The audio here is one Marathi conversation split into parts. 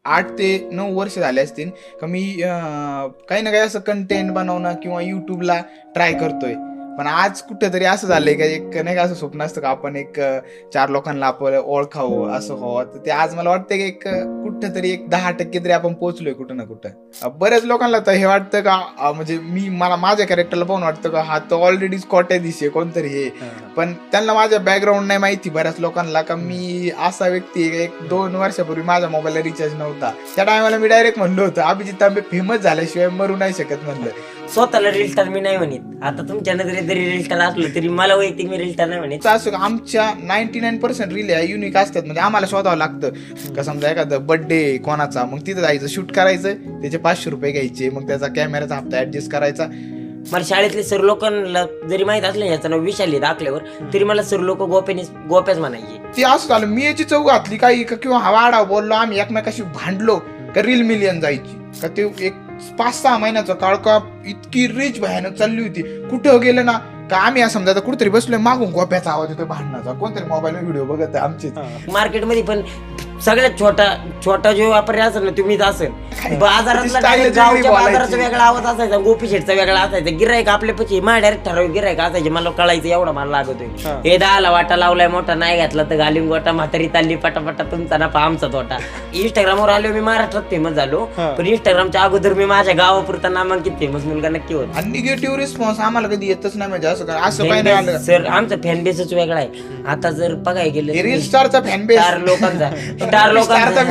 8 ते 9 वर्ष झाले असतील का मी काही ना काही असं कंटेंट बनवणं किंवा युट्यूबला ट्राय करतोय. पण आज कुठेतरी असं झालंय का एक नाही का असं स्वप्न असतं का आपण एक 4 लोकांना आपण ओळखावं असं व्हावं. तर ते आज मला वाटतं की एक कुठेतरी एक 10% तरी आपण पोहोचलोय कुठं ना कुठं. बऱ्याच लोकांना तर हे वाटतं का म्हणजे मला माझ्या कॅरेक्टरला पाहून वाटतं का हा तर ऑलरेडी स्कॉट आहे दिसे कोणतरी हे. पण त्यांना माझ्या बॅकग्राऊंड नाही माहिती बऱ्याच लोकांना का मी असा व्यक्ती आहे. 1-2 वर्षापूर्वी माझ्या मोबाईलला रिचार्ज नव्हता. त्या टायमाला मी डायरेक्ट म्हणलो होतं अभिजित तांबे फेमस झाल्याशिवाय मरू नाही शकत म्हणलं. स्वतःला रील स्टार मी नाही म्हणत. आता तुमच्या नजरेत जरी रील स्टार असलं तरी मला वैयक्तिक मी रील स्टार नाही म्हणत. असं आमच्या 99% रील युनिक असतात. म्हणजे आम्हाला शोधावं लागतं का समजा एखादं बर्थडे कोणाचा मग तिथं जायचं शूट करायचं त्याचे 500 रुपये घ्यायचे मग त्याचा कॅमेराचा हप्ता ऍडजस्ट करायचा. मला शाळेतले सर लोकांना जरी माहित असले याचं नाव विशाली दाखल्यावर तरी मला सर लोक गोप्याच म्हणायचे. ते असं झालं मी याची चव घातली काही किंवा हवाडा बोललो आम्ही एकमेकाशी भांडलो का रील मिलियन जायची का. ते एक 5-6 महिन्याचा काळ का इतकी रिच भयानक चालली होती. कुठं गेलं ना का आम्ही असं समजा कुठेतरी बसलोय मागून गोप्याचा आवाज येतोय भांडणाचा कोणतरी मोबाईल व्हिडिओ बघत आहे आमचे. मार्केटमध्ये पण सगळ्यात छोटा जो वापर असेल ना तुम्हीच असेल. बाजारातला गावच्या बाजाराचा वेगळा आवाज असायचा, गोपी शेटचा वेगळा असायचा. गिरायक आपल्या पची डायरेक्ट ठराविक गिरायक असायचे. मला कळायचं एवढा मला लागतोय हे 10ला वाटा लावलाय मोठा नाही घातला तर घालीन गोटा म्हातारी चालली पटापटा तुमचा ना आमचा तोटा. इंस्टाग्रामवर आलो मी महाराष्ट्रात फेमस झालो पण इंस्टाग्रामच्या अगोदर मी माझ्या गावापुरता नामांकित फेमस मुलगा नक्की होतो. आणि निगेटिव्ह रिस्पॉन्स आम्हाला कधी येतच नाही. म्हणजे असं काही नाही आलं सर. आमचा फॅन बेसच वेगळा आहे. आता जर बघाय गेलं रील स्टारचा फॅन बेस 4 लोकांचा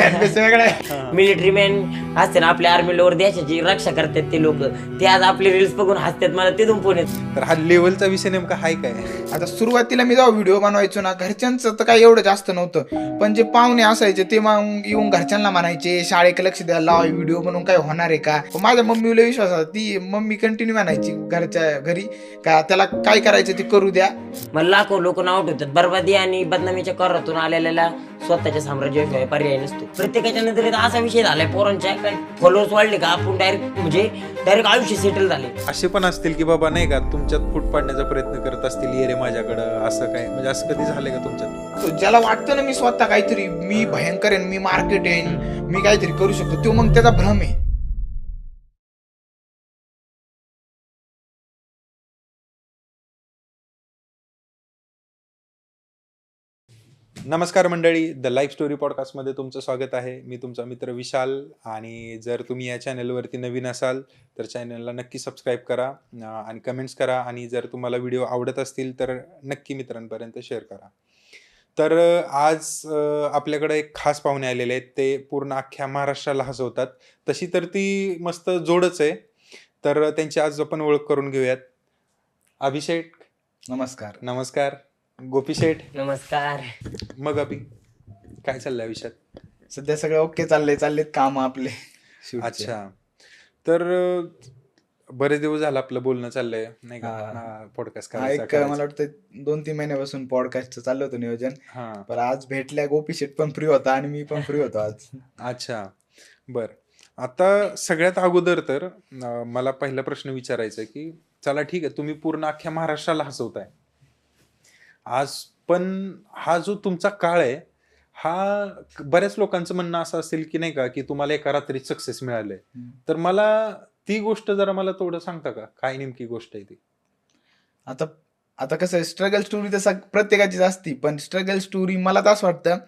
मिलिटरी मॅन असते ना आपल्या आर्मी लोवर देशाची रक्षा करतात ते लोक. ते आज आपले रील्स बघून हसतात. मला ते फोन येत. तर हा लेवलचा विषय नेमका हाय काय. आता सुरुवातीला मी जेव्हा व्हिडिओ बनवायचो ना घरच्यांचं तर काही एवढं जास्त नव्हतं. पण जे पाहुणे असायचे ते मग येऊन घरच्यांना म्हणायचे शाळेकडे लक्ष द्यायला लावा व्हिडिओ बनवून काय होणार आहे का. माझ्या मम्मीला विश्वास होता. ती मम्मी कंटिन्यू म्हणायची घरच्या घरी का त्याला काय करायचं ते करू द्या. मला लाखो लोक नाव ठेवतात. बरबादी आणि बदनामीच्या करातून आलेल्या स्वतःच्या साम्राज्याशिवाय पर्याय नसतो. प्रत्येकाच्या नजरेत असा विषय झालाय पोरांच्या काय फॉलोअर्स वाढले का आपण डायरेक्ट आयुष्य सेटल झाले. असे पण असतील की बाबा नाही का तुमच्यात फूट पाडण्याचा प्रयत्न करत असतील ये रे माझ्याकडं असं काय. म्हणजे असं कधी झालंय का तुमच्यात. ज्याला वाटतं ना मी स्वतः काहीतरी मी भयंकर आहे मी मार्केट येईन मी काहीतरी करू शकतो तो मग त्याचा भ्रम आहे. नमस्कार मंडळी, द लाईफ स्टोरी पॉडकास्टमध्ये तुमचं स्वागत आहे. मी तुमचा मित्र विशाल. आणि जर तुम्ही या चॅनलवरती नवीन असाल तर चॅनलला नक्की सबस्क्राईब करा आणि कमेंट्स करा. आणि जर तुम्हाला व्हिडिओ आवडत असतील तर नक्की मित्रांपर्यंत शेअर करा. तर आज आपल्याकडे एक खास पाहुणे आलेले आहेत. ते पूर्ण अख्ख्या महाराष्ट्राला हसवतात. तशी तर ती मस्त जोडच आहे. तर त्यांची आज आपण ओळख करून घेऊयात. अभिषेक नमस्कार. नमस्कार. गोपी शेठ नमस्कार. मग अभि काय चाललंय आयुष्यात. सध्या सगळं ओके चाललेत काम आपले. अच्छा. तर बरेच दिवस झालं आपलं बोलणं चाललंय नाही का पॉडकास्ट करायचं. मला वाटतं 2-3 महिन्यापासून पॉडकास्टचं चाललं होतं नियोजन. हा पण आज भेटल्या गोपी शेट पण फ्री होता आणि मी पण फ्री होतो आज. अच्छा बर. आता सगळ्यात अगोदर तर मला पहिला प्रश्न विचारायचा की चला ठीक आहे तुम्ही पूर्ण अख्ख्या महाराष्ट्राला हसवताय आज. पण हा जो तुमचा काळ आहे हा बऱ्याच लोकांचं म्हणणं असं असेल की नाही का की तुम्हाला एका रात्रीत सक्सेस मिळालंय. तर मला ती गोष्ट जरा मला थोडं सांगता का काय नेमकी गोष्ट आहे ती. आता कसं आहे स्ट्रगल स्टोरी तर प्रत्येकाचीच असती. पण स्ट्रगल स्टोरी मला तर असं वाटतं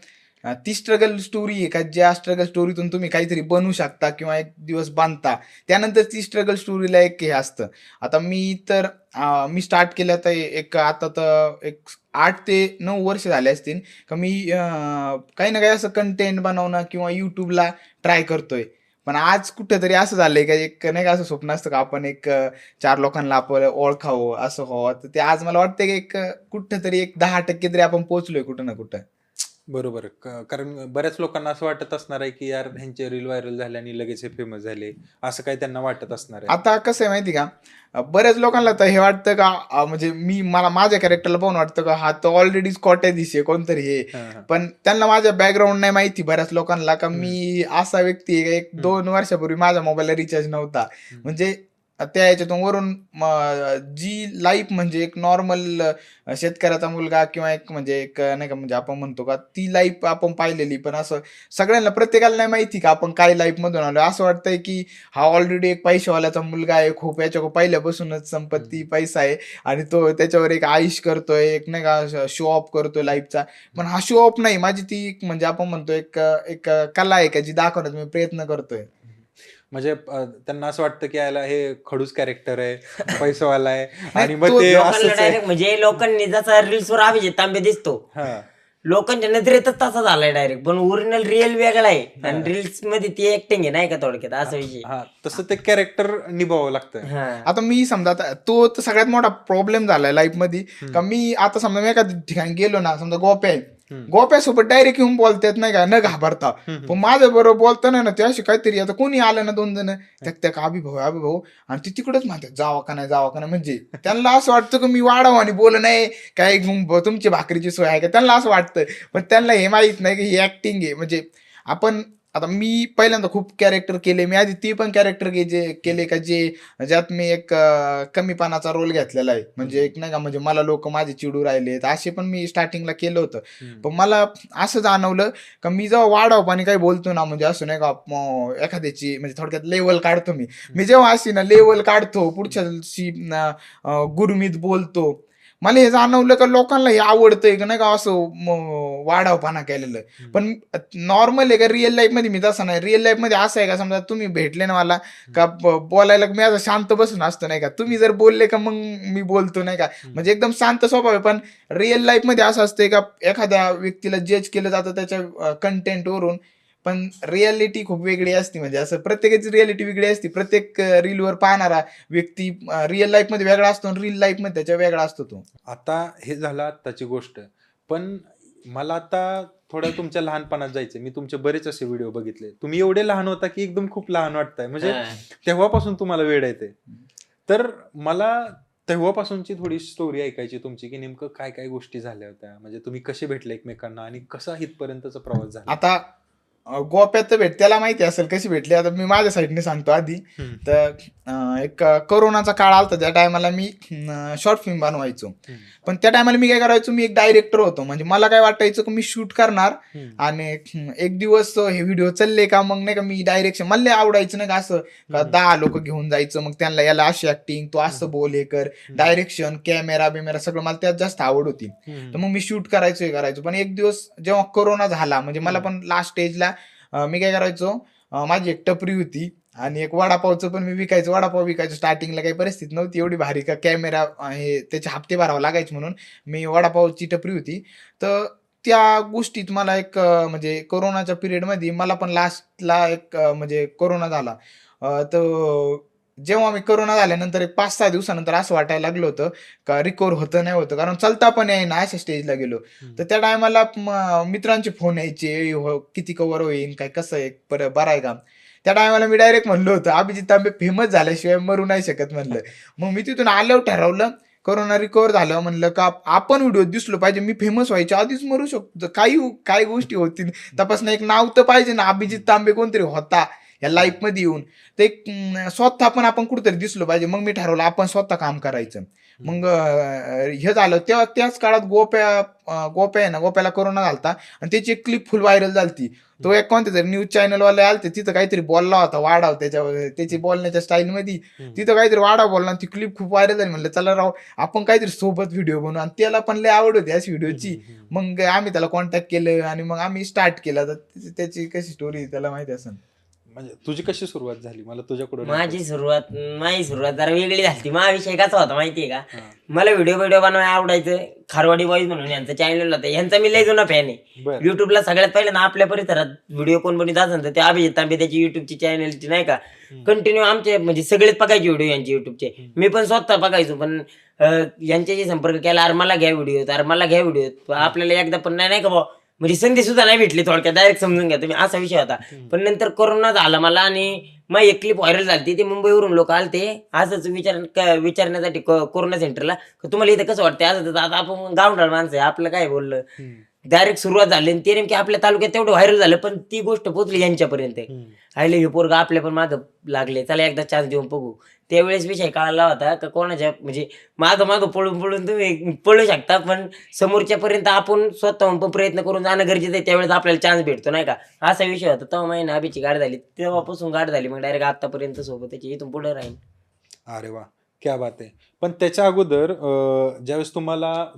ती स्ट्रगल स्टोरी आहे का ज्या स्ट्रगल स्टोरीतून तुम्ही काहीतरी बनवू शकता किंवा एक दिवस बांधता त्यानंतर ती स्ट्रगल स्टोरीला एक हे असतं. आता मी स्टार्ट केलं तर आता तर एक 8 ते 9 वर्ष झाले असतील का मी काही ना काही असं कंटेंट बनवणं किंवा युट्यूबला ट्राय करतोय. पण आज कुठेतरी असं झालंय का एक नाही का असं स्वप्न असतं का आपण एक 4 लोकांना आपण ओळखावं असं व्हावं. तर ते आज मला वाटतं की एक कुठेतरी एक 10% तरी आपण पोहोचलोय कुठं ना कुठं. बरोबर. कारण बऱ्याच लोकांना असं वाटत असणार आहे की यार ह्यांचे रील व्हायरल झाले आणि लगेच हे फेमस झाले असं काही त्यांना वाटत असणार आहे. आता कसं आहे माहिती का बऱ्याच लोकांना तर हे वाटतं का म्हणजे मला माझ्या कॅरेक्टरला पाहून वाटतं का हा तर ऑलरेडी स्कॉट आहे दिसे कोणतरी हे. पण त्यांना माझ्या बॅकग्राऊंड नाही माहिती बऱ्याच लोकांना का मी असा व्यक्ती आहे. 1-2 वर्षापूर्वी माझ्या मोबाईलला रिचार्ज नव्हता. म्हणजे त्या याच्यातून वरून जी लाईफ म्हणजे एक नॉर्मल शेतकऱ्याचा मुलगा किंवा एक म्हणजे एक नाही का म्हणजे आपण म्हणतो का ती लाईफ आपण पाहिलेली, पण असं सगळ्यांना प्रत्येकाला नाही माहिती का आपण काय लाईफ मधून आलो. असं वाटतंय की हा ऑलरेडी एक पैशावाल्याचा मुलगा आहे, खूप याच्या पहिल्यापासूनच संपत्ती पैसा आहे आणि तो त्याच्यावर एक आयुष करतोय, एक नाही का शो ऑफ करतोय लाईफचा. पण हा शो ऑफ नाही, माझी ती म्हणजे आपण म्हणतो एक एक कला आहे का जी दाखवण्याचा मी प्रयत्न करतोय. म्हणजे त्यांना असं वाटतं की याला हे खडूस कॅरेक्टर आहे, पैसावाला आहे नाही, आणि मग तो ते लोकांना असंच आहे. डायरेक्ट म्हणजे लोकांनी जसा रील्सवर अभिजित तांबे दिसतो हा. लोकांच्या नजरेतच तसा झालाय डायरेक्ट, पण ओरिजिनल रिअल वेगळा आहे आणि रील्स मध्ये ती ऍक्टिंग आहे नाही का थोडक्यात असा विषय. हा, तसं ते कॅरेक्टर निभावं लागतं. हा. आता मी समजा तो तर सगळ्यात मोठा प्रॉब्लेम झालाय लाईफ मध्ये का मी आता समजा मी एखाद्या ठिकाणी गेलो ना, समजा गोप्या आहे, गोप्यासोबत डायरेक्ट येऊन बोलतात नाही का न घाबरता, पण माझं बरोबर बोलताना ना ते अशी काहीतरी आता कोणी आलं ना 2 जण त्या अभिभाऊ आणि ते तिकडेच म्हणतात जावा का नाही म्हणजे त्यांना असं वाटतं की मी वाढावं आणि बोल नाही काय तुमची भाकरीची सोय आहे का, त्यांना असं वाटतं. पण त्यांना हे माहित नाही की ही ऍक्टिंग आहे. म्हणजे आपण आता मी पहिल्यांदा खूप कॅरेक्टर केले, मी आधी ते पण कॅरेक्टर केले का ज्यात मी एक कमीपणाचा रोल घेतलेला आहे, म्हणजे एक नाही का म्हणजे मला लोक माझे चिडू राहिले असे पण मी स्टार्टिंगला केलं होतं. पण मला असं जाणवलं का मी जेव्हा वाढवपाने काही बोलतो ना, म्हणजे असं नाही का एखाद्याची म्हणजे थोडक्यात लेवल काढतो मी जेव्हा अशी ना लेवल काढतो पुढच्याशी गुरमीत बोलतो, मला हे जाणवलं का लोकांना हे आवडतंय का नाही का असं वाढवपणा केलेलं. पण नॉर्मल आहे का रिअल लाईफ मध्ये मी तसं नाही. रिअल लाईफ मध्ये असं आहे का समजा तुम्ही भेटले ना मला का बोलायला मी असं शांत बसून असतो नाही का, तुम्ही जर बोलले का मग मी बोलतो नाही का, म्हणजे एकदम शांत स्वभाव आहे. पण रिअल लाईफ मध्ये असं असतंय का एखाद्या व्यक्तीला जज केलं जातं त्याच्या कंटेंट वरून, पण रियालिटी खूप वेगळी असते. म्हणजे असं प्रत्येकाची रियालिटी वेगळी असते. प्रत्येक रीलवर पाहणारा व्यक्ती रिअल लाईफ मध्ये वेगळा असतो आणि रील लाईफ मध्ये त्याच्या वेगळा असतो तो. आता हे झालं आत्ताची गोष्ट, पण मला आता थोडं तुमच्या लहानपणात जायचं. मी तुमचे बरेच असे व्हिडिओ बघितले, तुम्ही एवढे लहान होता की एकदम खूप लहान वाटताय, म्हणजे तेव्हापासून तुम्हाला वेळ येते. तर मला तेव्हापासूनची थोडी स्टोरी ऐकायची तुमची की नेमकं काय काय गोष्टी झाल्या होत्या, म्हणजे तुम्ही कसे भेटले एकमेकांना आणि कसा इथपर्यंतचा प्रवास झाला. आता गोप्यात तर त्याला माहिती असेल कशी भेटली. आता मी माझ्या साईडने सांगतो आधी. तर एक कोरोनाचा काळ आलता, त्या टायमाला मी शॉर्ट फिल्म बनवायचो. पण त्या टायमाला मी काय करायचो, मी एक डायरेक्टर होतो. म्हणजे मला काय वाटायचं की मी शूट करणार आणि एक दिवस हे व्हिडिओ चालले का मग नाही का मी डायरेक्शन मला आवडायचं नाही का असं 10 लोक घेऊन जायचं, मग त्यांना याला अशी ऍक्टिंग तो असं बोल हे कर, डायरेक्शन कॅमेरा बिमेरा सगळं मला त्यात जास्त आवड होती. तर मग मी शूट करायचो हे करायचो. पण एक दिवस जेव्हा कोरोना झाला, म्हणजे मला पण लास्ट स्टेजला मी काय करायचो, माझी एक टपरी होती आणि एक वडापावचं पण मी विकायचो. वडापाव विकायचो. स्टार्टिंगला काही परिस्थिती नव्हती एवढी भारी का कॅमेरा हे त्याचे हप्ते भरावं लागायचे, म्हणून मी वडापावची टपरी होती. तर त्या गोष्टीत मला एक म्हणजे कोरोनाच्या पिरियडमध्ये मला पण लास्टला एक म्हणजे कोरोना झाला. तर जेव्हा मी कोरोना झाल्यानंतर एक 5-6 दिवसानंतर असं वाटायला लागलं होतं का रिकवर होतं नाही होतं, कारण चालता पण ना अशा स्टेजला गेलो. तर त्या टायमाला मित्रांचे फोन यायचे, किती कव्हर होईल काय कसं आहे बरं आहे का. त्या टायमाला मी डायरेक्ट म्हणलो होतं अभिजित तांबे फेमस झाल्याशिवाय मरू नाही शकत म्हणलं. मग मी तिथून आल्यावर ठरवलं कोरोना रिकवर झालं म्हणलं का आपण व्हिडिओ दिसलो पाहिजे. मी फेमस व्हायच्या आधीच मरू शकतो, काही गोष्टी होतील तपासणं, एक नाव तर पाहिजे ना, अभिजित तांबे कोणतरी होता या लाईफ मध्ये येऊन, ते स्वतः पण आपण कुठेतरी दिसलो पाहिजे. मग मी ठरवलं आपण स्वतः काम करायचं. मग हे झालं तेव्हा त्याच काळात गोप्या आहे ना, गोप्याला कोरोना झालता आणि त्याची एक क्लिप फुल व्हायरल झालती. तो एक कोणत्या तरी न्यूज चॅनलवाले आलते, तिथं काहीतरी बोलला होता वाढाव त्याची बोलण्याच्या स्टाईलमध्ये, तिथं काहीतरी वाढाव बोलला, ती क्लिप खूप व्हायरल झाली. म्हणलं चला राव आपण काहीतरी सोबत व्हिडिओ बनवू, आणि त्याला पण लय आवड होती अशी व्हिडिओची. मग आम्ही त्याला कॉन्टॅक्ट केलं आणि मग आम्ही स्टार्ट केला. तर त्याची कशी स्टोरी त्याला माहिती असेल. म्हणजे तुझी कशी सुरुवात झाली, मला तुझ्याकडून. माझी सुरुवात जरा वेगळी झाली. माझा विषय कसा होता माहितीये का, मला व्हिडिओ बनवायला आवडायचं. खारवाडी बॉईज म्हणून यांचं चॅनल होतं, यांचा मी लय जुना फॅन आहे. युट्यूबला सगळ्यात पहिल्यांदा आपल्या परिसरात व्हिडिओ कोण बनवत असेल तर ते अभिजित तांबे, त्याची युट्यूबची चॅनलची नाही का कंटिन्यू आमचे म्हणजे सगळेच बघायचे व्हिडिओ यांचे युट्यूबचे. मी पण स्वतः बघायचो. पण यांच्याशी संपर्क केला, अरे मला घ्या व्हिडिओ, आपल्याला एकदा पण नाही का भाऊ म्हणजे संधी सुद्धा नाही भेटली. थोडक्यात डायरेक्ट समजून घ्या तुम्ही, असा विषय होता. पण नंतर कोरोना झाला मला आणि मग एक क्लिप व्हायरल झाली. ते मुंबईवरून लोक आलते असंच विचारण्यासाठी कोरोना सेंटरला, तुम्हाला इथं कसं वाटतं. असं आता आपण गावंढळ माणसं आहे, आपलं काय बोललं डायरेक्ट सुरुवात झाली आणि ते नेमकी आपल्या तालुक्यात तेवढं व्हायरल झालं, पण ती गोष्ट पोहोचली यांच्यापर्यंत. आयले हे पोरगा आपल्या पण मागं लागले, चला एकदा चान्स देऊन बघू. त्यावेळेस विषय कळाला होता का कोणाच्या म्हणजे मागं मागं पळून पळून तुम्ही पळू शकता, पण समोरच्या पर्यंत आपण स्वतःहून पण प्रयत्न करून जाणं गरजेचं आहे. त्यावेळेस आपल्याला चान्स भेटतो नाही का, असा विषय होता. तेव्हा महिना अभिची गाठ झाली, तेव्हापासून गाठ झाली, मग डायरेक्ट आतापर्यंत सोबत त्याची इथून पुढे राहील. अरे वा, क्या बात आहे. पण त्याच्या अगोदर ज्यावेळेस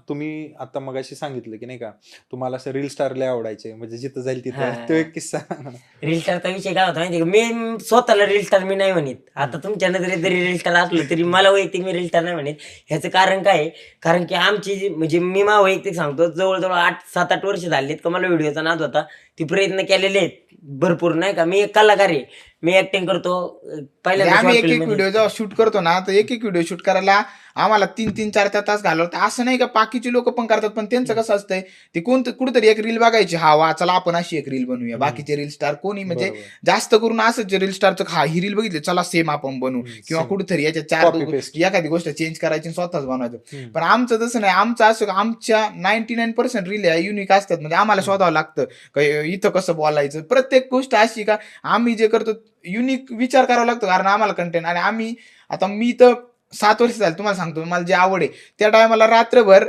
तुम्ही आता मगाशी सांगितलं की नाही का, तुम्हाला असं रील स्टार लय आवडायचे, म्हणजे जिथं जाईल तिथं, तो एक किस्सा. रील स्टारचा विषय काय होता माहिती का, मी स्वतःला रील स्टार मी नाही म्हणत. आता तुमच्या नजरेत जरी रील स्टार असलं तरी मला वैयक्तिक मी रील स्टार नाही म्हणत. ह्याचं कारण काय आहे, कारण की आमची म्हणजे मी मा वैयक्तिक सांगतो, जवळजवळ 7-8 वर्ष झालीत का मला व्हिडिओचा नाद होता. ती प्रयत्न केलेले आहेत भरपूर नाही का. मी एक कलाकार आहे, मी ऍक्टिंग करतो. पहिल्यांदा आम्ही short एक film मध्ये- व्हिडिओ जेव्हा शूट करतो ना, तर एक व्हिडिओ शूट करायला आम्हाला 3-3, 4-4 तास घालवतात. असं नाही का बाकीचे लोक पण करतात, पण त्यांचं कसं असतंय, ते कुठेतरी एक रील बघायची, हा वा चला आपण अशी एक रील बनवूया. बाकीचे रील स्टार कोणी म्हणजे बरोबर. जास्त करून असंच रील स्टारचं, हा ही रील बघितली चला सेम आपण बनवू, किंवा same. कुठेतरी याच्या Copy paste. एखादी गोष्ट चेंज करायची आणि स्वतःच बनवायचं. पण आमचं तसं नाही. आमचं असं आमच्या 99% रील युनिक असतात. म्हणजे आम्हाला शोधावं लागतं का इथं कसं बोलायचं. प्रत्येक गोष्ट अशी का आम्ही जे करतो युनिक विचार करावा लागतो, कारण आम्हाला कंटेंट. आणि मी तर 7 वर्ष झाले तुम्हाला सांगतो, मला जी आवड आहे त्या टायमाला रात्रभर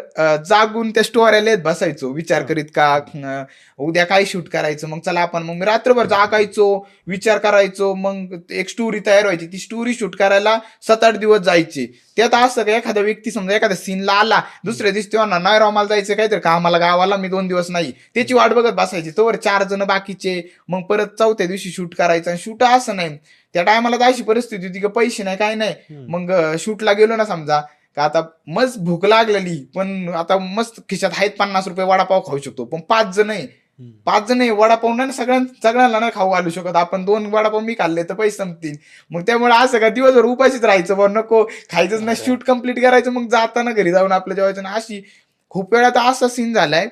जागून त्या स्टोऱ्या लिहित बसायचो, विचार करीत का उद्या काय शूट करायचं. मग चला आपण, मग मी रात्रभर जागायचो, विचार करायचो. मग एक स्टोरी तयार व्हायची, ती स्टोरी शूट करायला 7-8 दिवस जायचे. त्यात असं का एखादा व्यक्ती समजा एखाद्या सीनला आला, दुसऱ्या दिवशी तेव्हा नाही राव मला जायचं काहीतरी कामाला गावाला, मी 2 दिवस नाही, त्याची वाट बघत बसायची. तोवर 4 जण बाकीचे, मग परत 4थ्या दिवशी शूट करायचं. आणि शूट असं नाही, त्या टायमाला तर अशी परिस्थिती होती की पैसे नाही काय नाही. मग शूटला गेलो ना समजा का आता मस्त भूक लागलेली, पण आता मस्त खिशात आहेत 50 रुपये, वडापाव खाऊ शकतो. पण 5 जण आहे, वडापाव नाही सगळ्यांना नाही खाऊ घालू शकत आपण. 2 वडापाव मी खाल्ले तर पैसे संपतील. मग त्यामुळे असं का दिवसभर उपाशीच राहायचं, बरं नको खायचंच नाही, शूट कम्प्लीट करायचं, मग जाताना घरी जाऊन आपलं जेवायचं ना. अशी खूप वेळा तर असा सीन झालाय,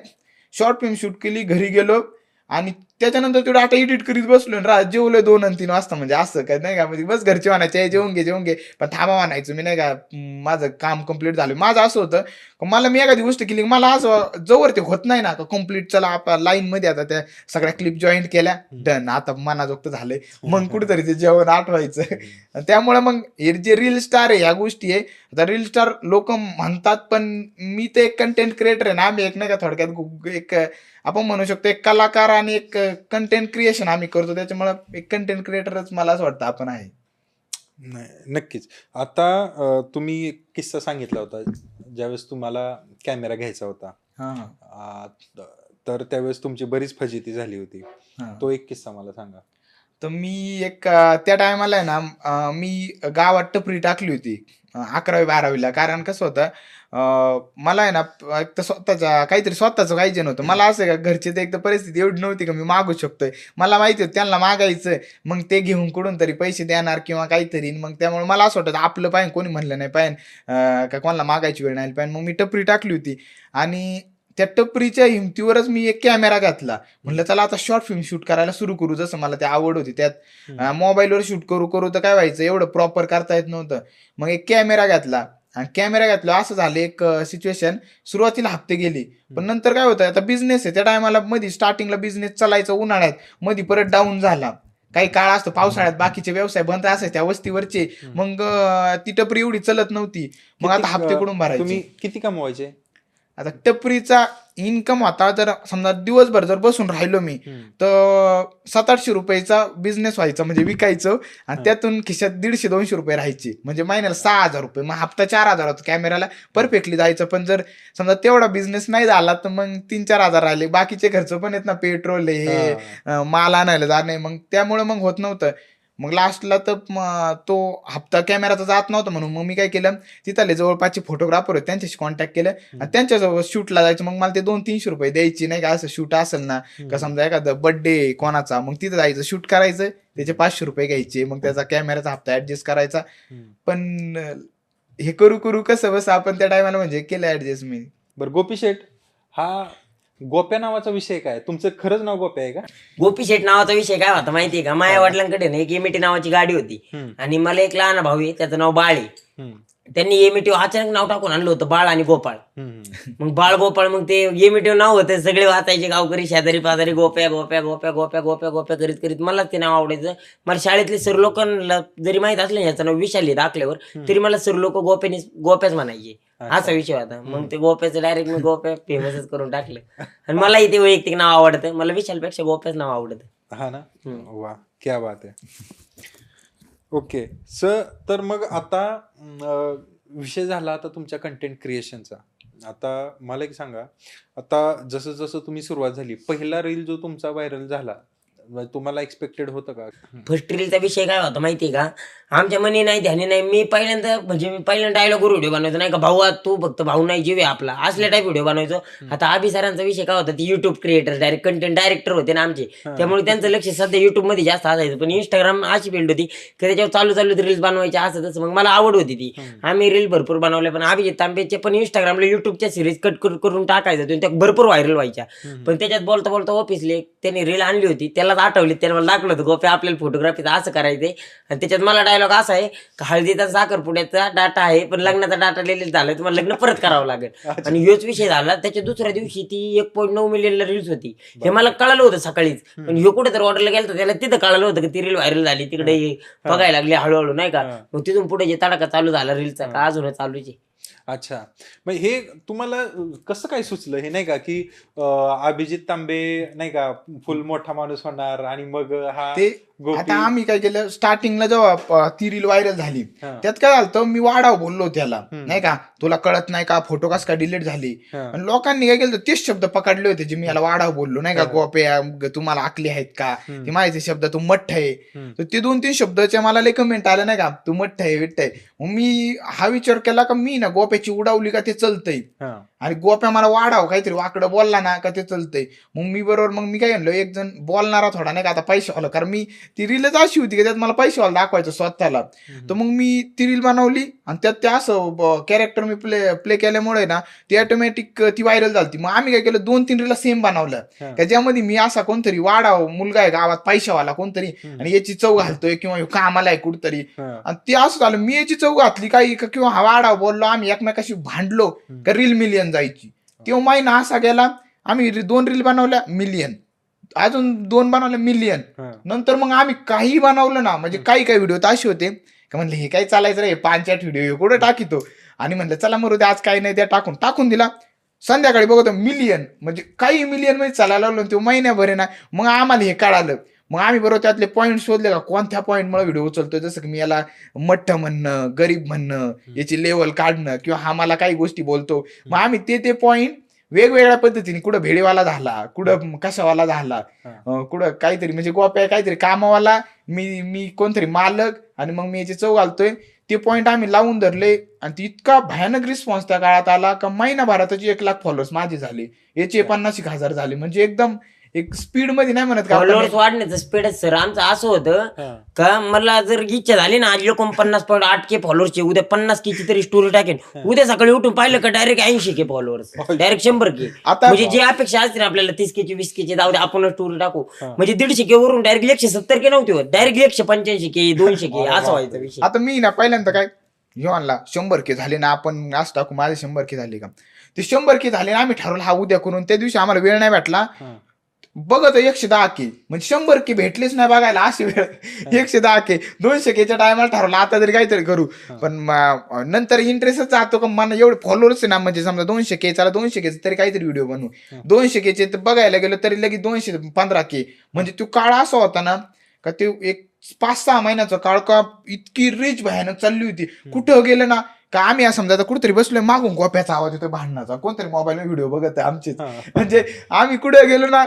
शॉर्ट फिल्म शूट केली, घरी गेलो आणि त्याच्यानंतर तेवढं आता एडिट करीत बसलो ना, जेवलोय 2 आणि 3 वाजता. म्हणजे असं काय नाही का, म्हणजे बस घरचे म्हणायचे जेवून घे, पण थांबा म्हणायचं मी, नाही का माझं काम कम्प्लीट झालं. माझं असं होतं मला, मी एखादी गोष्ट केली मला असं जोवर ते होत नाही ना का कम्प्लीट, चला आपण लाईन मध्ये आता त्या सगळ्या क्लिप जॉईंट केल्या, डन, आता मनाजोगतं झालंय, मग कुठेतरी ते जेवण आठवायचं. त्यामुळे मग हे जे रील स्टार आहे ह्या गोष्टी आहे. आता रील स्टार लोक म्हणतात, पण मी तर एक कंटेंट क्रिएटर आहे ना. आम्ही एक नाही का थोडक्यात एक आपण म्हणू शकतो एक कलाकार आणि एक कंटेंट क्रिएशन आम्ही करतो. त्याच्यामुळे एक कंटेंट क्रिएटरच मला असं वाटतं आपण आहे. नाही, नक्कीच. आता तुम्ही एक किस्सा सांगितला होता, ज्यावेळेस तुम्हाला कॅमेरा घ्यायचा होता, तर त्यावेळेस तुमची बरीच फजिती झाली होती. तो एक किस्सा मला सांगा. तर मी एक त्या टायमाला आहे ना, मी गावात टपरी टाकली होती 11वी-12वीला. कारण कसं होतं, मला आहे ना एक तर स्वतःचं काहीच नव्हतं. मला असं का घरची तर एक तर परिस्थिती एवढी नव्हती का मी मागू शकतोय. मला माहिती होतं त्यांना मागायचं, मग ते घेऊन कुठून तरी पैसे देणार किंवा काहीतरी. मग त्यामुळे मला असं वाटतं आपलं पाहिजे, कोणी म्हणलं नाही पाहिजे का कोणाला मागायची वेळ नाही पाहिजे. मग मी टपरी टाकली होती आणि त्या टपरीच्या हिमतीवरच मी एक कॅमेरा घातला. म्हणलं चला आता शॉर्ट फिल्म शूट करायला सुरू करू. जसं मला ते आवड होती, त्यात मोबाईलवर शूट करू तर काय व्हायचं, एवढं प्रॉपर करता येत नव्हतं. मग एक कॅमेरा घातला आणि कॅमेरा घातला असं झालं एक सिच्युएशन, सुरुवातीला हप्ते गेली, पण नंतर काय होतं, आता बिझनेस आहे त्या टायमाला, मध्ये स्टार्टिंगला बिझनेस चालायचा उन्हाळ्यात, मध्ये परत डाऊन झाला. काही काळ असतो पावसाळ्यात बाकीचे व्यवसाय बंद असायचे त्या वस्तीवरचे. मग ती टपरी एवढी चलत नव्हती. मग आता हप्ते कुठून भरायचे. तुम्ही किती कमवायचे? आता टपरीचा इन्कम होता, जर समजा दिवसभर जर बसून राहिलो मी तर 700-800 रुपयाचा बिझनेस व्हायचा, म्हणजे विकायचं आणि त्यातून खिशात 150-200 रुपये राहायचे. म्हणजे महिन्याला 6,000 रुपये, मग हप्ता 4,000 होता. कॅमेराला परफेक्टली जायचं. पण जर समजा तेवढा बिझनेस नाही झाला तर मग 3-4 हजार राहिले. बाकीचे खर्च पण आहेत ना, पेट्रोल हे माल आणायला जाणे, मग त्यामुळे मग होत नव्हतं. मग लास्टला तर तो हप्ता कॅमेराचा जात नव्हता, म्हणून मग मी काय केलं, तिथले जवळपासचे फोटोग्राफर होते त्यांच्याशी कॉन्टॅक्ट केलं आणि त्यांच्याजवळ शूटला जायचं. मग मला ते 200-300 रुपये द्यायची, नाही का असं शूट असेल ना का समजा एखादा बर्थडे कोणाचा, मग तिथं जायचं शूट करायचं, त्याचे 500 रुपये घ्यायचे. मग त्याचा कॅमेराचा हप्ता ऍडजस्ट करायचा. पण हे करू कसं बस आपण त्या टायमाला म्हणजे केलं ऍडजस्ट मी. बरं गोपी शेठ, हा गोप्या नावाचा विषय काय? तुमचं खरंच नाव गोप्या आहे का? गोपी शेठ नावाचा विषय काय होता माहितीये का, माझ्या वडिलांकडे ना एक इमिटी नावाची गाडी होती आणि मला एक लहान भाऊ आहे, त्याचं नाव बाळे. त्यांनी एमिटिव्ह अचानक नाव टाकून आणलं होतं बाळ आणि गोपाळ. मग बाळ गोपाळ, मग ते एमिटिव्ह नाव होतं, सगळे वाचायचे गावकरी शेजारी पाजारी गोप्या गोप्या गोप्या गोप्या गोप्या गोप्या करीत करीत मला ते नाव आवडायचं. मला शाळेतले सर लोकांना जरी माहित असलं याचं नाव विशाल आहे दाखल्यावर, तरी मला सर लोक गोप्याच म्हणायचे. असा विषय होता. मग ते गोप्याचं डायरेक्ट मी गोप्या फेमसच करून टाकलं. आणि मलाही ते वैयक्तिक नाव आवडतं, मला विशालपेक्षा गोप्याच नाव आवडतं. हा ना, वा क्या बात आहे. ओके तर मग आता विषय झाला आता तुमच्या कंटेंट क्रिएशनचा. आता मला एक सांगा, आता जसं जसं तुम्ही सुरुवात झाली, पहिला रील जो तुमचा व्हायरल झाला तुम्हाला एक्सपेक्टेड होतं का? फर्स्ट रीलचा विषय काय होता माहितीये का, आमच्या मनी नाही ध्यानी नाही. मी पहिल्यांदा डायलॉगवर व्हिडिओ बनवायचो, नाही का भाऊ तू फक्त भाऊ नाही जीव आहे आपला, असल्या टाईप व्हिडिओ बनवायचो. आता अभि सरांचा विषय काय होता, ते YouTube creator direct content director होते ना आमचे, त्यामुळे त्यांचं लक्ष सध्या युट्यूब मध्ये जास्त असायचं. पण इंस्टाग्राम अशी फील्ड होती की त्याच्यावर चालू रील्स बनवायच्या असं तसं. मग मला आवड होती ती, आम्ही रील भरपूर बनवले. पण अभिजित तांबेचे पण इंस्टाग्रामला युट्यूबच्या सिरीज कट करून टाकायचं, त्या भरपूर व्हायरल व्हायच्या. पण त्याच्यात बोलता बोलता ऑफिसले त्यांनी रील आणली होती, त्याला आठवली, त्याला मला दाखवलं होतं गोप्या आपल्याला फोटोग्राफीचं असं करायचंय. आणि त्याच्यात मला डायलॉग असा आहे का हळदीचा साखरपुड्याचा डाटा आहे पण लग्नाचा डाटा लिहिलेला झालाय, तुम्हाला लग्न परत करावं लागेल. आणि ह्योच विषय झाला. त्याच्या दुसऱ्या दिवशी ती 1.9 मिलियनला रील्स होती. हे मला कळालं होतं सकाळीच. पण ह्यो कुठे तर ऑर्डरला गेला तर त्याला तिथं कळालं होतं की ती रील व्हायरल झाली, तिकडे बघायला लागली हळूहळू, नाही का. मग तिथून पुढे जे तडाखा चालू झाला रीलचा का अजून चालूच आहे. अच्छा, मग हे तुम्हाला कसं काय सुचलं हे, नाही का, की अभिजित तांबे नाही का फुल मोठा माणूस होणार आणि मग हा ते आता आम्ही काय केलं, स्टार्टिंगला जेव्हा ती रील व्हायरल झाली त्यात काय झालं, मी वाढाव बोललो त्याला, नाही का, तुला कळत नाही का फोटो कस का डिलीट झाली. आणि लोकांनी काय केलं, तेच शब्द पकडले होते जे मी याला वाढाव बोललो, नाही का, गोप्या तुम्हाला आकली आहेत का, ते माहिती शब्द तू मठ्ठ आहे. तर ते 2-3 शब्दाच्या मला लय कमेंट आलं, नाही का, तू मठ्ठ आहे विठ्ठ आहे. मग मी हा विचार केला का मी ना गोप्याची उडावली का ते चलतंय, आणि गोप्या मला वाढाव काहीतरी वाकडं बोलला ना का ते चलतंय. मग मी काय म्हणलं, एक जण बोलणारा थोडा, नाही का, आता पैसे आलं, कारण मी ती रीलच अशी होती की त्यात मला पैसेवाला दाखवायचं स्वतःला. तर मग मी ती रील बनवली आणि त्यात ते असं कॅरेक्टर मी प्ले केल्यामुळे ना ती ऑटोमॅटिक ती व्हायरल झाली. मग आम्ही काय केलं, 2-3 रील सेम बनवलं, त्याच्यामध्ये मी असा कोणतरी वाढाव मुलगा आहे गावात पैशावाला कोणतरी, आणि याची चव घालतोय किंवा कामाला आहे कुठतरी, आणि ते असं झालं. मी याची चव घातली काही किंवा हा वाढाव बोललो, आम्ही एकमेकाशी भांडलो का रील मिलियन जायची. तेव्हा महिना असा गेला, आम्ही 2 रील बनवल्या मिलियन, अजून 2 बनवल्या मिलियन. नंतर मग आम्ही काही बनवलं ना, म्हणजे काही व्हिडिओ तर असे होते का म्हणले हे काही चालायचं रे, 5-8 व्हिडिओ कुठं टाकीतो, आणि म्हणलं चला मरू दे आज काही नाही, त्या टाकून दिला. संध्याकाळी बघतो मिलियन, म्हणजे काही मिलियन मध्ये चालायला लागलो. ते महिन्याभर ना मग आम्हाला हे कळालं. मग आम्ही बरोबर त्यातले पॉईंट शोधले का कोणत्या पॉईंटमुळे व्हिडिओ उचलतोय, जसं की मी याला मठ्ठ म्हणणं, गरीब म्हणणं, याची लेवल काढणं, किंवा हा मला काही गोष्टी बोलतो. मग आम्ही ते पॉईंट वेगवेगळ्या पद्धतीने, कुठं भेडीवाला झाला, कुठं कशावाला झाला, कुठं काहीतरी म्हणजे गोप्या काहीतरी कामावाला, मी कोणतरी मालक, आणि मग मी याची चव घालतोय, ते पॉईंट आम्ही लावून धरले. आणि इतका भयानक रिस्पॉन्स त्या काळात आला का महिनाभरातच 1 लाख फॉलोअर्स माझे झाले, याचे 50,000 झाले. म्हणजे एकदम एक स्पीड मध्ये नाही म्हणत का फॉलोअर्स वाढण्याचं स्पीडच सर आमचं असं होतं का मला जर इच्छा झाली ना, आज 49.8K फॉलोअर्सचे, उद्या 50K तरी स्टोरी टाकेन, उद्या सकाळी उठून पाहिलं का direct 80K followers, direct 100K. म्हणजे जी अपेक्षा असते ना आपल्याला 30K 20K जाऊ दे आपण स्टोरी टाकू, म्हणजे 150K वरून डायरेक्ट 170K नव्हती होत, डायरेक्ट 185K 200K असं व्हायचं विषय. आता मी ना पहिल्यांदा काय ह्यो आणला 100K झाले ना, आपण असं टाकू माझे 100K झाले का, ते 100K झाले ना, आम्ही ठरवलं हा उद्या करून. त्या दिवशी आम्हाला वेळ नाही भेटला, बघत 110K, म्हणजे 100K भेटलेच नाही बघायला, अशी वेळ 110K 200Kच्या टायमाला ठरवलं आता तरी काहीतरी करू. पण नंतर इंटरेस्टच जातो का मला, एवढे फॉलोअर्स आहे ना, म्हणजे समजा 200K चला 200K तरी काहीतरी व्हिडिओ बनवू, 200K तर बघायला गेलो तरी लगेच 215K. म्हणजे तो काळ असा होता ना का ते एक 5-6 महिन्याचा काळ का इतकी रिच भयानक चालली होती. कुठं गेलं ना का आम्ही असं समजा कुठेतरी बसलोय, मागून गोप्याचा आवाज येतोय भांडणाचा, कोणतरी मोबाईल व्हिडिओ बघत आहे आमचेच. म्हणजे आम्ही कुठे गेलो ना,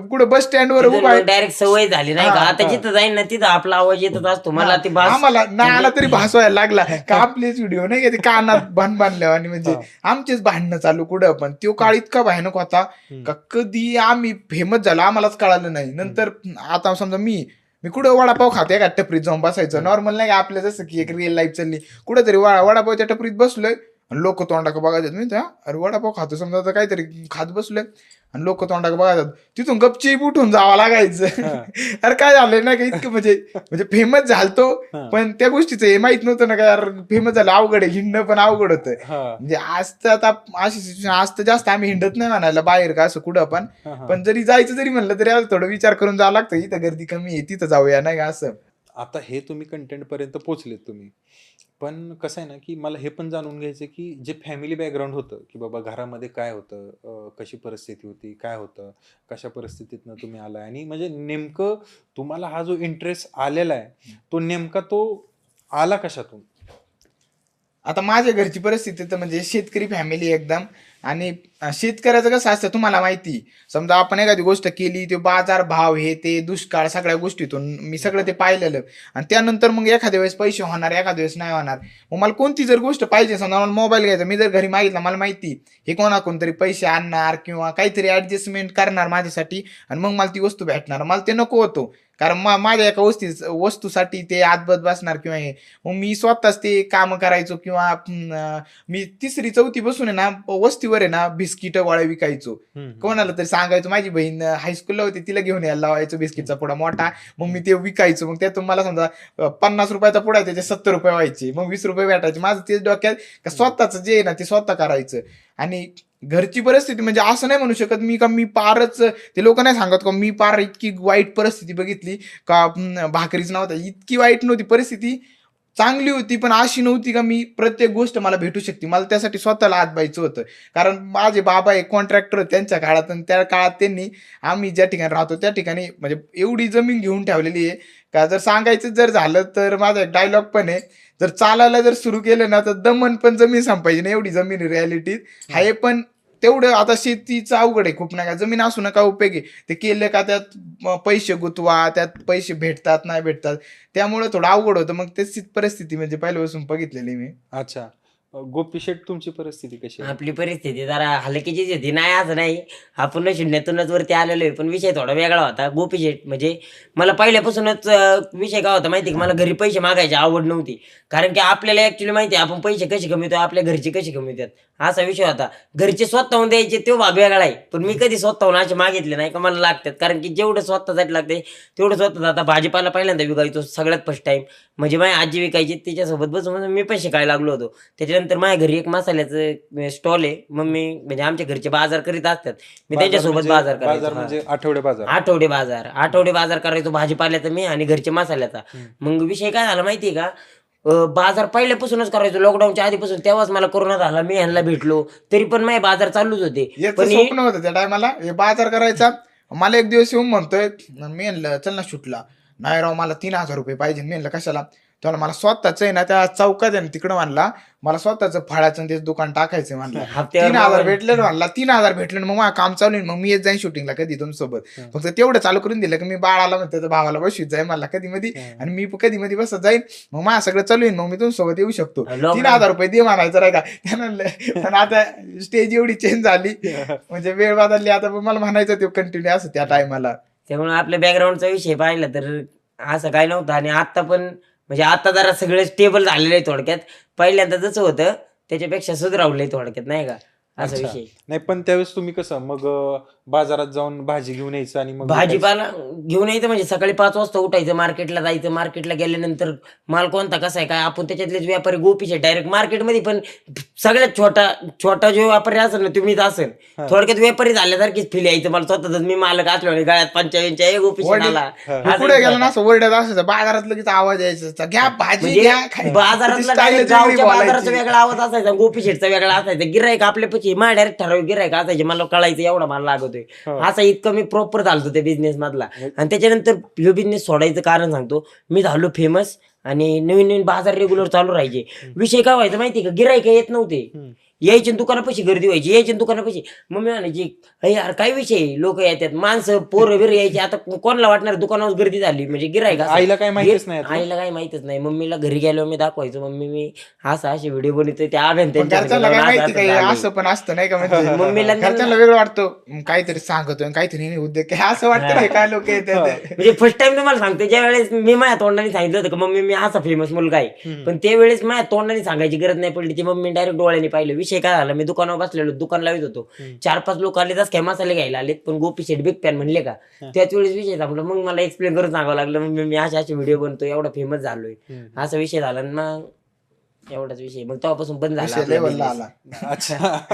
कुठे बस स्टँडवर उभा आहे, डायरेक्ट सवय झाली नाही का, आता जिथं जाईन ना तिथं आपला आवाज येतच असतो. मला ती आम्हाला नाही आला तरी भासवायला लागला का आपलेच व्हिडिओ नाही का, ते कानात बांधल्यावर, आणि म्हणजे आमचेच भांडणं चालू कुठं. पण तो काळ इतका भयानक होता का कधी आम्ही फेमस झालो आम्हालाच कळालं नाही. नंतर आता समजा मी कुठं वडापाव खाते का टपरीत जाऊन बसायचं, नॉर्मल नाही का आपल्या, जसं की एक रिअल लाईफ चालली, कुठेतरी वडापावच्या टपरीत बसलोय, लोक तोंडाक बघायचं, मी अरे वडापाव खातो समजा, तर काहीतरी खात बसलोय, आणि लोक तोंडाक बघायचं, तिथून गपचीप उठून जावं लागायचं. अरे काय झालंय ना का इतकं म्हणजे फेमस झालतो, पण त्या गोष्टीचं हे माहित नव्हतं ना का यार फेमस झालं अवघड आहे, हिंडणं पण अवघड होतं. म्हणजे आज तर आता अशी सिच्युएशन, आज तर जास्त आम्ही हिंडत नाही म्हणायला बाहेर का असं कुठं पण जरी जायचं जरी म्हणलं तरी आज थोडं विचार करून जावं लागतं, इथं गर्दी कमी आहे तिथं जाऊया नाही का असं. आता हे तुम्ही कंटेंट पर्यंत पोहोचलेत तुम्ही, पण कसं आहे ना की मला हे पण जाणून घ्यायचं की जे फॅमिली बॅकग्राऊंड होतं की बाबा घरामध्ये काय होतं, कशी परिस्थिती होती, काय होतं, कशा परिस्थितीतनं तुम्ही आलाय, आणि म्हणजे नेमकं तुम्हाला हा जो इंटरेस्ट आलेला आहे तो नेमका तो आला कशातून? आता माझ्या घरची परिस्थिती तर म्हणजे शेतकरी फॅमिली एकदम, आणि शेतकऱ्याचं कसं असतं तुम्हाला माहिती, समजा आपण एखादी गोष्ट केली ते बाजार भाव हे ते दुष्काळ सगळ्या गोष्टीतून मी सगळं ते पाहिलेलं, आणि त्यानंतर मग एखाद्या वेळेस पैसे होणार एखाद्या वेळेस नाही होणार. मग मला कोणती जर गोष्ट पाहिजे, समजा मला मोबाईल घ्यायचा, मी जर घरी मागितला, मला माहिती हे कोणाकोण तरी पैसे आणणार किंवा काहीतरी ऍडजस्टमेंट करणार माझ्यासाठी, आणि मग मला ती वस्तू भेटणार, मला ते नको होतो. कारण माझ्या एका वस्तूसाठी ते आतबत बसणार किंवा हे, मग मी स्वतःच ते काम करायचो, किंवा मी 3री-4थी बसून आहे ना वस्तीवर आहे ना बिस्किट गोळ्या विकायचो. कोणाला तरी सांगायचो, माझी बहीण हायस्कूलला होती तिला घेऊन यायला लावायचो बिस्किटचा पुडा मोठा, मग मी ते विकायचो. मग त्यातून मला समजा 50 रुपयाचा पुडा त्याचे 70 रुपये व्हायचे, मग 20 रुपये भेटायचे. माझं तेच डोक्यात का स्वतःच जे आहे ना ते स्वतः करायचं. आणि घरची परिस्थिती म्हणजे असं नाही म्हणू शकत मी पारच, ते लोक नाही सांगत का मी पार इतकी वाईट परिस्थिती बघितली का भाकरीच नव्हता, इतकी वाईट नव्हती परिस्थिती, चांगली होती, पण अशी नव्हती का मी प्रत्येक गोष्ट मला भेटू शकते. मला त्यासाठी स्वतःला हात बायचं होतं, कारण माझे बाबा एक कॉन्ट्रॅक्टर होते त्यांच्या काळात, आणि त्या काळात त्यांनी आम्ही ज्या ठिकाणी राहतो त्या ठिकाणी म्हणजे एवढी जमीन घेऊन ठेवलेली आहे का जर सांगायचं जर झालं तर माझा एक डायलॉग पण आहे, जर चालायला जर सुरू केलं ना तर दमन पण जमीन संपायची नाही एवढी जमीन रियालिटीत आहे. पण तेवढं आता शेतीचं अवघड आहे खूप, नाही का, जमीन असू नका उपयोगी, ते केलं का त्यात पैसे गुंतवा, त्यात पैसे भेटतात नाही भेटतात, त्यामुळे थोडं अवघड होतं. मग त्याची परिस्थिती म्हणजे पहिल्यापासून बघितलेली मी. अच्छा, गोपी शेठ तुमची परिस्थिती कशी आहे? आपली परिस्थिती जरा हलकीचीच होती, नाही असं नाही, आपण शून्यातूनच वरती आलेलो आहे. पण विषय थोडा वेगळा होता. गोपी शेठ म्हणजे मला पहिल्यापासूनच विषय काय होता माहिती का, मला घरी पैसे मागायची आवड नव्हती. कारण की आपल्याला ऍक्च्युली माहिती आहे आपण पैसे कसे कमवतो, आपल्या घरचे कसे कमवतात, असा विषय होता. घरचे स्वतःहून द्यायचे तो भाग वेगळा आहे, पण मी कधी स्वतःहून असे मागितले नाही का मला लागतात. कारण की जेवढं स्वतःसाठी लागते तेवढं स्वतः. आता भाजीपाला पहिल्यांदा विकायचो सगळ्यात फर्स्ट टाइम, म्हणजे माझी आजी विकायची, त्याच्यासोबत बसून मी पण शिकायला लागलो होतो. त्याच्यानंतर माझ्या घरी एक मसाल्याचं स्टॉल आहे, मम्मी म्हणजे आमच्या घरचे बाजार करीत असतात, मी त्यांच्यासोबत बाजार करायचो. म्हणजे आठवडे बाजार करायचो भाजीपाल्याचा मी आणि घरच्या मसाल्याचा. मग विषय काय झाला माहितीये का, बाजार पहिल्यापासूनच करायचो लॉकडाऊनच्या आधीपासून. तेव्हाच मला कोरोना झाला, मी ह्यांना भेटलो, तरी पण माझे बाजार चालूच होते. पण स्वप्न होतं त्या टायमाला हे बाजार करायचा. मला एक दिवस येऊन म्हणतोय, मी म्हणलं चल ना शूटला, नाही राव मला 3,000 रुपये पाहिजे. मी म्हणलं कशाला, तेव्हा मला स्वतःच आहे ना त्या चौकात आहे ना तिकडं म्हणला मला स्वतःच फळाचं ते दुकान टाकायचं म्हणलं. 3,000 भेटले म्हणला, 3,000 भेटले मग मला काम चालू मग मी येत जाईन शूटिंगला कधी तुमच्यासोबत. फक्त तेवढं चालू करून दिलं की मी बाळाला म्हणतो त्याच्या भावाला बसवीत जाईन मला कधी मध्ये, आणि मी कधी मध्ये बसत जाईन, मग मला सगळं चालू येईल, मग मी तुमच्यासोबत येऊ शकतो. 3,000 रुपये दे म्हणायचं नाही का त्यानं. पण आता स्टेज एवढी चेंज झाली म्हणजे वेळ बदलली, आता मला म्हणायचं ते कंटिन्यू असं त्या टायमाला. त्यामुळे आपल्या बॅकग्राऊंडचा विषय पाहिला तर असं काय नव्हतं. आणि आता पण म्हणजे आता जरा सगळं स्टेबल झालेलं आहे थोडक्यात. पहिल्यांदा जसं होतं त्याच्यापेक्षा सुधारवलंय थोडक्यात, नाही का, असा विषय. नाही पण त्यावेळेस तुम्ही कसं मग बाजारात जाऊन भाजी घेऊन यायचं आणि मग भाजीपाला घेऊन यायचं, म्हणजे सकाळी 5 वाजता उठायचं, मार्केटला जायचं, मार्केटला गेल्यानंतर माल कोणता कसा आहे काय आपण त्याच्यातलेच व्यापारी गोपीचे डायरेक्ट मार्केटमध्ये. पण सगळ्यात छोटा जो व्यापारी असेल ना तुम्हीच असेल, थोडक्यात व्यापारी झाल्यासारखीच फील यायचं मला स्वतःच. मी मालक असलो आणि गळ्यात 55 गोपीचे आला पुढे गेलो ना असं ओरड्यात असायचं, बाजारात लगेच आवाज यायचा घ्या भाजी घ्या. बाजारातला गावच्या बाजाराचा वेगळा आवाज असायचा, गोपी शेठचा वेगळा असायचा. गिरायक आपल्या पैकी डायरेक्ट ठराविक गिरायक असायचे, मला कळायचं एवढा मला लागतोय असा. इतकं मी प्रॉपर झालतो त्या बिझनेस मधला. आणि त्याच्यानंतर ह्यो बिझनेस सोडायचं कारण सांगतो, मी झालो फेमस आणि नवीन बाजार रेग्युलर चालू राहायचे. विषय काय व्हायचा माहिती का, गिरायक येत नव्हते, यायचे दुकानापाशी गर्दी व्हायची, यायचे दुकानापाशी. मम्मी म्हणायची अरे यार काय विषय, लोक येतात, माणसं पोरं बिर यायचे. आता कोणाला वाटणार दुकानावर गर्दी झाली म्हणजे गिरायक. आईला काय माहितीच नाही, आईला काय माहितच नाही. मम्मीला घरी गेल्यावर मी दाखवायचो, मम्मी मी असे व्हिडिओ बनवतोय त्या आव्यान असं पण असतं नाही का, म्हणजे मम्मीला घरच्यांना वेगळं वाटतं काहीतरी सांगतोय काहीतरी उद्योग काय असं वाटतं काय लोक येतात. म्हणजे फर्स्ट टाइम तुम्हाला सांगतो, ज्या वेळेस मी माझ्या तोंडाने सांगितलं होतं की मम्मी मी असा फेमस मुलगा आहे, पण त्यावेळेस माझ्या तोंडाने सांगायची गरज नाही पडली, ती मम्मी डायरेक्ट डोळ्याने पाहिलं. विषय काय झाला, मी दुकानावर बसलेलो, दुकान लावित होतो, 4-5 लोक आले काय मसाले घ्यायला आलेत, पण गोपी शेठ बिग फॅन म्हणले का, त्याच वेळेस विषय थांबला. मग मला एक्सप्लेन करून सांगावं लागलं, मग मी असे व्हिडिओ बनतो, एवढा फेमस झालोय, असा विषय झाला. मग एवढाच विषय, मग तेव्हापासून बंद झाला आपला लेवलला business. आला. अच्छा.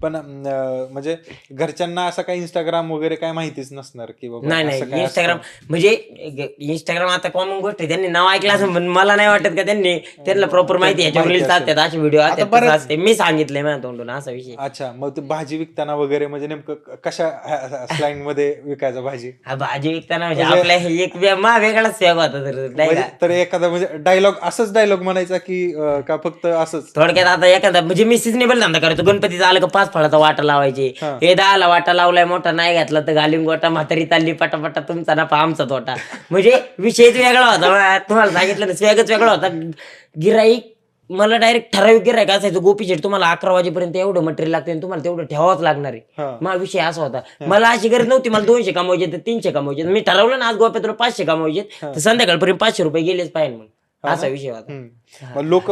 पण म्हणजे घरच्यांना असं काही इंस्टाग्राम वगैरे काय माहितीच नसणार की बाबा नाही असं नाही, काय इंस्टाग्राम असतं. म्हणजे इंस्टाग्राम आता कॉमन गोष्ट आहे, त्यांनी नाव ऐकलं असं, पण मला नाही वाटत का त्यांना प्रॉपर माहिती आहे. याच्यावर रील्स असतात, असे व्हिडिओ असतात, असते. मी सांगितलंय माझ्या तोंडून असा विषय. अच्छा, मग ते भाजी विकताना वगैरे म्हणजे नेमकं कशा स्लाइड मध्ये विकायचं भाजी? हा, भाजी विकताना म्हणजे आपल्या हे एक वेगळाच सेवा होता तर नाही म्हणजे का? तर एखादा म्हणजे डायलॉग असंच डायलॉग म्हणायचा की का फक्त असंच? थोडक्यात आता एखादा म्हणजे मी सिजनेबल धंदा करायचो. गणपतीचा आलं का 5 फळाचा वाटा लावायचे, हे 10ला वाटा लावलाय, मोठा नाही घातला तर घालीन गोटा, म्हातारी चालली पटापटा, तुमचा नफा आमचा तोटा. म्हणजे विषयच वेगळा होता. तुम्हाला सांगितलं ना, स्वॅगच वेगळा होता. गिराईक मला डायरेक्ट ठराविक गिराईक असायचं, गोपी शेठ तुम्हाला 11 वाजेपर्यंत एवढं मटेरियल लागतं आणि तुम्हाला तेवढं ठेवावंच लागणार आहे. मग विषय असा होता, मला अशी गरज नव्हती, मला 200 कमवायचे तर 300 कमवायचे. मी ठरवलं ना आज गोप्या तुला 500 कमवायचे, तर संध्याकाळपर्यंत 500 रुपये गेलेच पाहिजे. मग असा विषय होता. लोक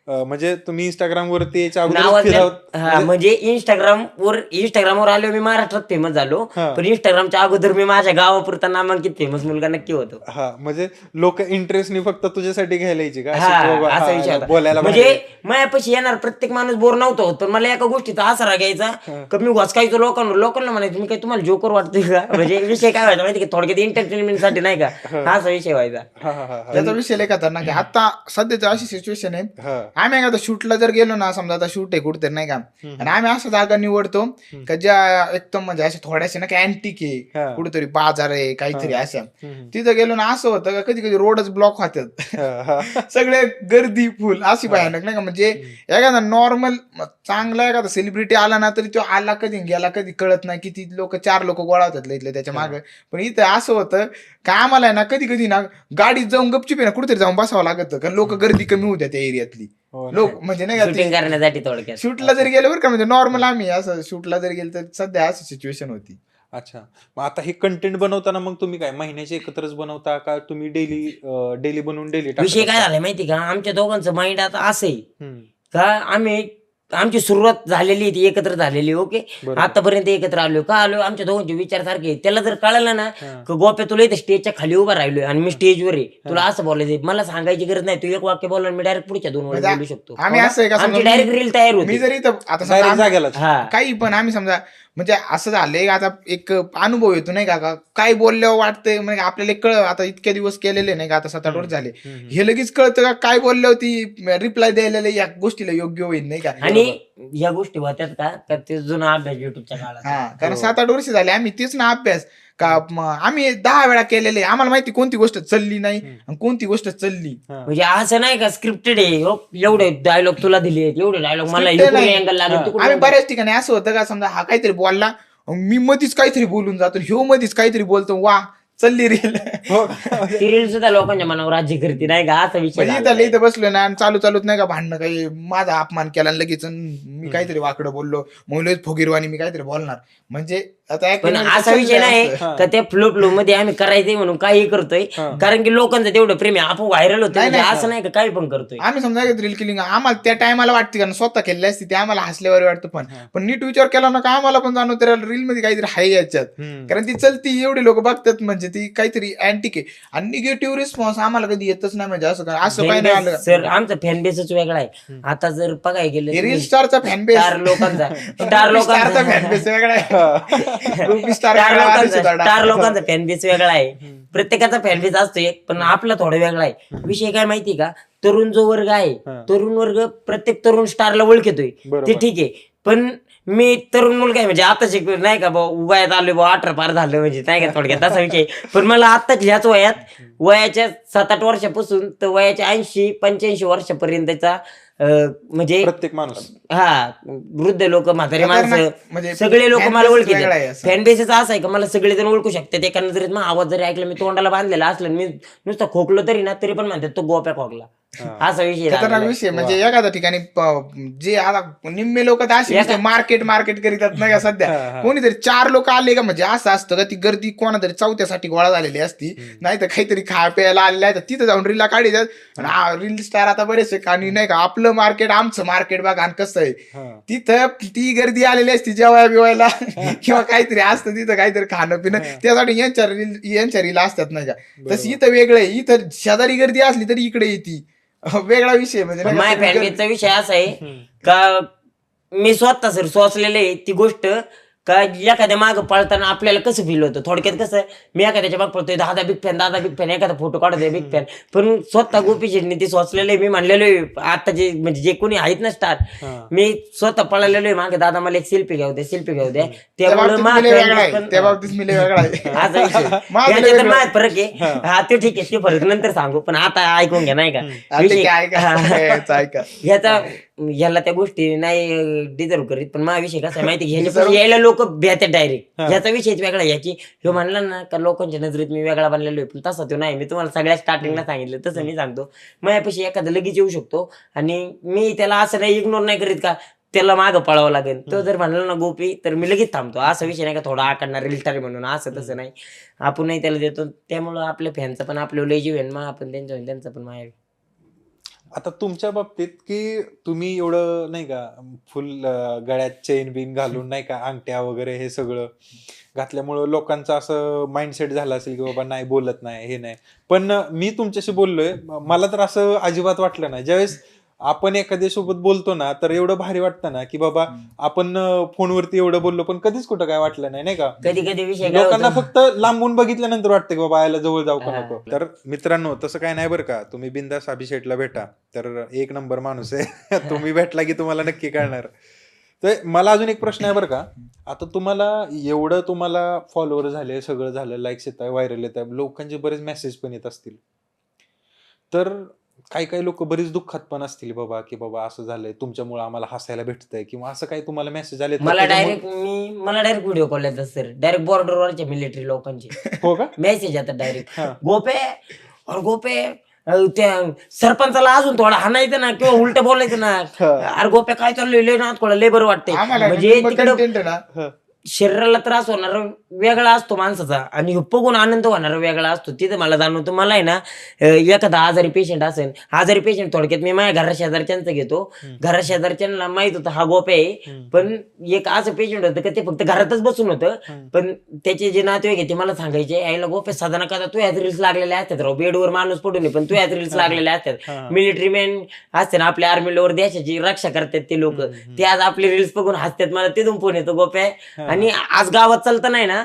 म्हणजे तुम्ही इंस्टाग्राम वरती याच्या अगोदर म्हणजे इंस्टाग्रामवर आलो मी महाराष्ट्रात फेमस झालो, पण इंस्टाग्रामच्या अगोदर मी माझ्या गावापुरता नामांकित फेमस मुलगा नक्की होतो. म्हणजे लोक इंटरेस्टने फक्त तुझ्यासाठी घ्यायला यायची का असा विषय होता. बोलायला? म्हणजे मायापाशी येणार प्रत्येक माणूस बोर नव्हता होत, पण मला एका गोष्टीचा आसरा रागायचा का मी घोसकायचो लोकांना म्हणायचं मी काय तुम्हाला जोकर वाटतोय का. म्हणजे विषय काय व्हायचा माहिती की, थोडक्यात एंटरटेनमेंट साठी नाही का, असा विषय व्हायचा. त्याचा विषय लय खतरनाक आहे. आता सध्याची अशी सिच्युएशन आहे, आम्ही आता शूटला जर गेलो ना, समजा आता शूट आहे कुठेतरी नाही का, आणि आम्ही अशा जागा निवडतो का ज्या एकदम म्हणजे अशा थोड्याशा ना अँटिक आहे, कुठेतरी बाजार आहे काहीतरी अशा. तिथं गेलो ना असं होतं का कधी कधी रोडच ब्लॉक होतात, सगळे गर्दी फुल अशी भयानक नाही का. म्हणजे एखादा नॉर्मल चांगला एखादा सेलिब्रिटी आला ना तरी तो आला कधी गेला कधी कळत नाही, किती लोक 4 लोक गोळा होतात इथले त्याच्या मागे. पण इथं असं होतं का आम्हाला आहे ना कधी कधी ना गाडीत जाऊन गपचूप आहे ना कुठेतरी जाऊन बसावं लागतं, कारण लोक गर्दी कमी होत्या त्या एरियातली. लोक म्हणजे नाही शूटिंग का करण्यासाठी थोडक्यात शूटला जरी गेलं बरं का, म्हणजे नॉर्मल आम्ही असं शूटला जरी गेलं तर सध्या अशी सिच्युएशन होती. अच्छा, मग आता हे कंटेंट बनवताना मग तुम्ही काय महिन्याचे एकत्रच बनवता का तुम्ही डेली बनवून डेली? विषय काय झालाय माहिती का, आमच्या दोघांचं माइंड आता असं आहे का आमची सुरुवात झालेली ती एकत्र झालेली. ओके, आतापर्यंत एकत्र आलो का आलो, आमच्या दोघांचे विचार सारखे. त्याला जर कळलं ना गोप्या तुला इथे स्टेजच्या खाली उभा राहिलोय आणि मी स्टेजवर आहे, तुला असं बोलायचं, मला सांगायची गरज नाही, तू एक वाक्य बोलला मी डायरेक्ट पुढच्या 2 वेळा बोलू शकतो. आम्ही असं आहे का, आमची डायरेक्ट रील तयार होती. मी जरी आता काही पण आम्ही समजा म्हणजे असं झालंय आता एक अनुभव येतो नाही का, काय बोलल्यावर वाटतंय म्हणजे आपल्याला कळ, आता इतक्या दिवस केलेले नाही का, आता 7-8 वर्ष झाले, हे लगेच कळतं का काय बोलल्यावर ती रिप्लाय द्यायला या गोष्टीला योग्य होईल नाही का. आणि या गोष्टी होत्यात का ते जुना अभ्यास युट्यूबच्या काळात, कारण 7-8 वर्ष झाले आम्ही तेच ना अभ्यास का आम्ही 10 वेळा केलेले, आम्हाला माहिती कोणती गोष्ट चालली नाही आणि कोणती गोष्ट चालली. म्हणजे असं नाही का स्क्रिप्टेड आहे, एवढे डायलॉग तुला दिले, एवढे डायलॉग मला अँगल लागेल. आम्ही बऱ्याच ठिकाणी असं होतं का, समजा हा काहीतरी बोलला, मी मधीच काहीतरी बोलून जातो, ह्यो मधीच काहीतरी बोलतो, वा चालली रील. ती रील सुद्धा लोकांच्या मनावर राज्य करते नाही का, असा विषय. इथं बसलो ना आणि चालूच नाही का भांडणं, काही माझा अपमान केला लगेच, मी काहीतरी वाकडं बोललो, मुलं फुगीरवाणी मी काहीतरी बोलणार. म्हणजे आता पण असा विषय नाही का त्या फ्लो मध्ये आम्ही करायचंय म्हणून काही करतोय, कारण की लोकांचं तेवढं प्रेम आहे, आपण व्हायरल होतोय, असं नाही का काही पण करतोय. आम्ही समजा रील केली आम्हाला त्या टायमाला वाटते, कारण स्वतः केलेली असते ते आम्हाला हसल्यावर वाटतं, पण नीट विचार केला ना का आम्हाला पण जाणवत रील मध्ये काहीतरी हाय याच्यात, कारण ती चलती एवढी लोक बघतात, म्हणजे ती काहीतरी अँटिक आहे. आणि निगेटिव्ह रिस्पॉन्स आम्हाला कधी येतच नाही, म्हणजे असं काही नाही आलं. सर आमचा फॅन बेसच वेगळा आहे. आता जर बघायला गेलं रील स्टारचा फॅन बेस, स्टार लोकांचा फॅन बेस वेगळा आहे, स्टार लोकांचा फॅन बेस वेगळा आहे. प्रत्येकाचा फॅन बेस असतो एक, पण आपला थोडा वेगळा आहे. विषय काय माहिती का, तरुण जो वर्ग आहे, तरुण वर्ग प्रत्येक तरुण स्टारला ओळखतोय ते ठीक आहे, पण मी तरुण मुलगा आहे, म्हणजे आता शिकलो नाही का वयात आलो 18 पार झालं म्हणजे नाही का, थोडक्यात असा विषय. पण मला आत्ताच ह्याच वयाच्या 7-8 वर्षापासून तर वयाच्या 80-85 वर्षापर्यंतचा म्हणजे प्रत्येक माणूस, वृद्ध लोक, म्हातारी माणसं, सगळे लोक मला ओळखीचे. फॅन बेसच असं आहे का मला सगळेजण ओळखू शकतात एका नजरेत. मग आवाज जरी ऐकला, मी तोंडाला बांधलेला असलं, मी नुसतं खोकलो तरी ना तरी पण म्हणतात तो गोप्या खोकला, असा विषय खतरनाक झालेला आहे. विषय म्हणजे एखाद्या ठिकाणी जे आता निम्मे लोक तर असे मार्केट करीतात नाही का सध्या. कोणीतरी 4 लोक आले का म्हणजे असं असतं का ती गर्दी कोणातरी चौथ्यासाठी गोळा झालेली असती, नाही तर काहीतरी खाय प्यायला आलेलं आहे तर तिथं जाऊन रीला काढतात. रील स्टार आता बरेचसे आणि नाही का आपलं मार्केट आमचं मार्केट बघा आणि कसं आहे तिथं ती गर्दी आलेली असती जेवाय बिवायला किंवा काहीतरी असतं तिथं काहीतरी खाणं पिणं त्यासाठी यांच्या रील असतात नाही का. तसं इथं वेगळं आहे, इथं शेजारी गर्दी असली तरी इकडे येते वेगळा विषय म्हणजे नाही का. माय फॅनबेजचा विषय असा आहे का मी स्वतः सर सोचलेलं आहे ती गोष्ट का एखाद्या मागं पळताना आपल्याला कसं फील होतं. थोडक्यात कसं मी एखाद्याच्या माग पळतोय दादा बिग फॅन एखादा फोटो काढतोय बिग फॅन, पण स्वतः गोपी शेटणी ती सोचलेलं आहे. मी म्हणलेलो आहे आता जे म्हणजे जे कोणी आहेत ना स्टार, मी स्वतः पळालेलो आहे मागे दादा मला एक सेल्फी घेऊ दे त्यामुळे त्या बाबतीत मी लय वेगळा आहे. माझा फरक आहे. हा ते ठीक आहे, ते फरक नंतर सांगू, पण आता ऐकून घ्या नाही का ह्याला त्या गोष्टी नाही डिझर्व करीत. पण माझा विषय कसा आहे माहिती ह्याच्या यायला लोक भ्यातात डायरेक्ट. ह्याचा विषयच वेगळा याची ह्यो म्हणला ना का लोकांच्या नजरेत मी वेगळा बनलेलो आहे, पण तसा तो नाही. मी तुम्हाला सगळ्या स्टार्टिंगला सांगितलं तसं मी सांगतो. माझ्यापाशी एखादं लगेच येऊ शकतो आणि मी त्याला असं नाही इग्नोर नाही करीत का त्याला मागं पळावं लागेल. तो जर म्हणला ना गोपी तर मी लगेच थांबतो. असा विषय नाही का थोडा आकडणार रिल्टारी म्हणून असं तसं नाही, आपणही त्याला देतो. त्यामुळं आपल्या फॅनचा पण आपल्या लय जीव आहे मग आपण त्यांचा पण माया. आता तुमच्या बाबतीत की तुम्ही एवढं नाही का फुल गळ्यात चेन बिन घालून नाही का अंगठ्या वगैरे हे सगळं घातल्यामुळं लोकांचं असं माइंडसेट झालं असेल की बाबा नाही बोलत नाही हे नाही. पण मी तुमच्याशी बोललोय, मला तर असं अजिबात वाटलं नाही. ज्यावेळेस आपण एखाद्यासोबत बोलतो ना तर एवढं भारी वाटतं ना की बाबा आपण फोनवरती एवढं बोललो पण कधीच कुठं काय वाटलं नाही का. कधी विषय लोकांना फक्त लांबून बघितल्यानंतर वाटतं की बाबा याला जवळ जाऊ का नको. तर मित्रांनो तसं काय नाही बरं का, तुम्ही बिंदास अभिषेकला भेटा, तर एक नंबर माणूस आहे. तुम्ही भेटला की तुम्हाला नक्की कळणार. तर मला अजून एक प्रश्न आहे बरं का, आता तुम्हाला फॉलोअर झाले, सगळं झालं, लाईक्स येत आहे, व्हायरल येत आहे, लोकांचे बरेच मेसेज पण येत असतील, तर काही लोक बरीच दुःखात पण असतील बाबा की बाबा असं झालंय तुमच्यामुळे आम्हाला हसायला भेटतंय किंवा असं काही तुम्हाला मेसेज आले. मला डायरेक्ट व्हिडिओ कॉल येतात सर, डायरेक्ट बॉर्डरवरच्या मिलिटरी लोकांचे हो का मेसेज येतात डायरेक्ट, गोपे त्या सरपंचाला अजून थोडा हाणायचं ना किंवा उलट बोलायचं ना, अरे गोप्या काय चाललंय ना थोडं लय बरं वाटतंय. म्हणजे तिकडं शरीराला त्रास होणार वेगळा असतो माणसाचा आणि बघून आनंद होणार वेगळा असतो. तिथे मला जाणवतो. मला आहे ना एखादा आजारी पेशंट थोडक्यात मी माझ्या घराशेजारच्यांचं घेतो. घराशेजारच्यांना माहित होतं हा गोप्या आहे, पण एक असं पेशंट होतं का ते फक्त घरातच बसून होतं, पण त्याचे जे नातेवाईक आहे ते मला सांगायचे यायला गोप्या साधारण का तू यात रील्स लागलेल्या असतात राव, बेडवर माणूस पडून पण तू यात रील्स लागलेल्या असतात. मिलिटरी मॅन असते ना आपल्या आर्मी लोवर देशाची रक्षा करतात ते लोक, ते आज आपले रील्स बघून हसतात. मला तिथून फोन येतो गोप्या. आणि आज गावात चालतं नाही ना,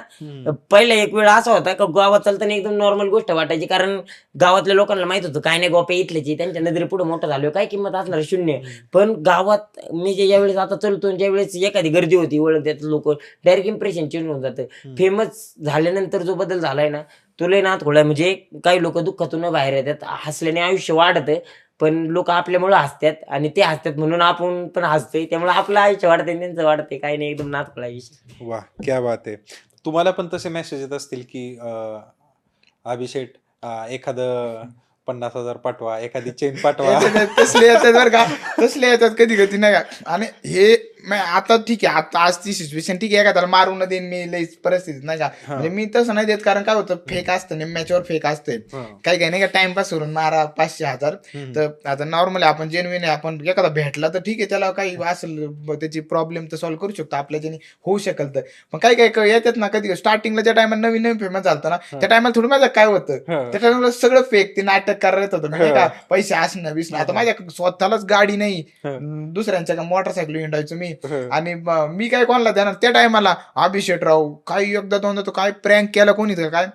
पहिला एक वेळ असा होता का गावात चालताना एकदम नॉर्मल गोष्ट वाटायची, कारण गावातल्या लोकांना माहित होतं काय नाही गोप्या इथल्याची, त्यांच्या नजरे पुढे मोठं झालं काय किंमत असणार शून्य. पण गावात मी ज्यावेळेस आता चलतो ज्यावेळेस एखादी गर्दी होती ओळख त्यात लोक डायरेक्ट इम्प्रेशन चेंज होऊन जातं. फेमस झाल्यानंतर जो बदल झालाय ना तो लय ना थोडा, म्हणजे काही लोक दुःखातून बाहेर येतात, हसल्याने आयुष्य वाढतं, पण लोक आपल्यामुळे हसतात आणि ते हसतात म्हणून आपण पण हसतोय, त्यामुळे आपलं आयुष्य वाढतंय त्यांचं वाढतंय, काही नाही एकदम नाथखोळा विषय. वा क्या बात आहे. तुम्हाला पण तसे मेसेज येत असतील की अभिषेक एखादं 50,000 पाठवा, एखादी चेन पाठवा. तसले येतात बरं का, तसले येतात कधी नाही का. आणि हे आता ठीक आहे, आता आज ती सिच्युएशन ठीक आहे का त्याला मारून देईन मी लई परिस्थिती नाही का, म्हणजे मी तसं नाही देत, कारण काय होतं फेक असतं निम्म्याच्यावर फेक असते. काही नाही का टाइमपास करून मारा 500,000. तर आता नॉर्मली आपण जेन्युइन आहे, आपण एखादा भेटला तर ठीक आहे, त्याला काही असेल त्याची प्रॉब्लेम तर सॉल्व्ह करू शकतो, आपल्या ज्याने होऊ शकेल तर. पण काही येतात ना कधी स्टार्टिंगला ज्या टायमाला नवीन फेमस झालं ना त्या टायमाला थोडं माझं काय होतं, त्या टायमाला सगळं फेक ते नाटक करत होतं म्हणजे का पैसे असणं बिसणं. आता माझ्या स्वतःलाच गाडी नाही, दुसऱ्यांच्या मोटरसायकल हिंडायचो मी, आणि मी काय कोणाला देणार. त्या टायमाला अभिषेक राव काही एकदा दोनदा तो काय प्रँक केला कोणी काय,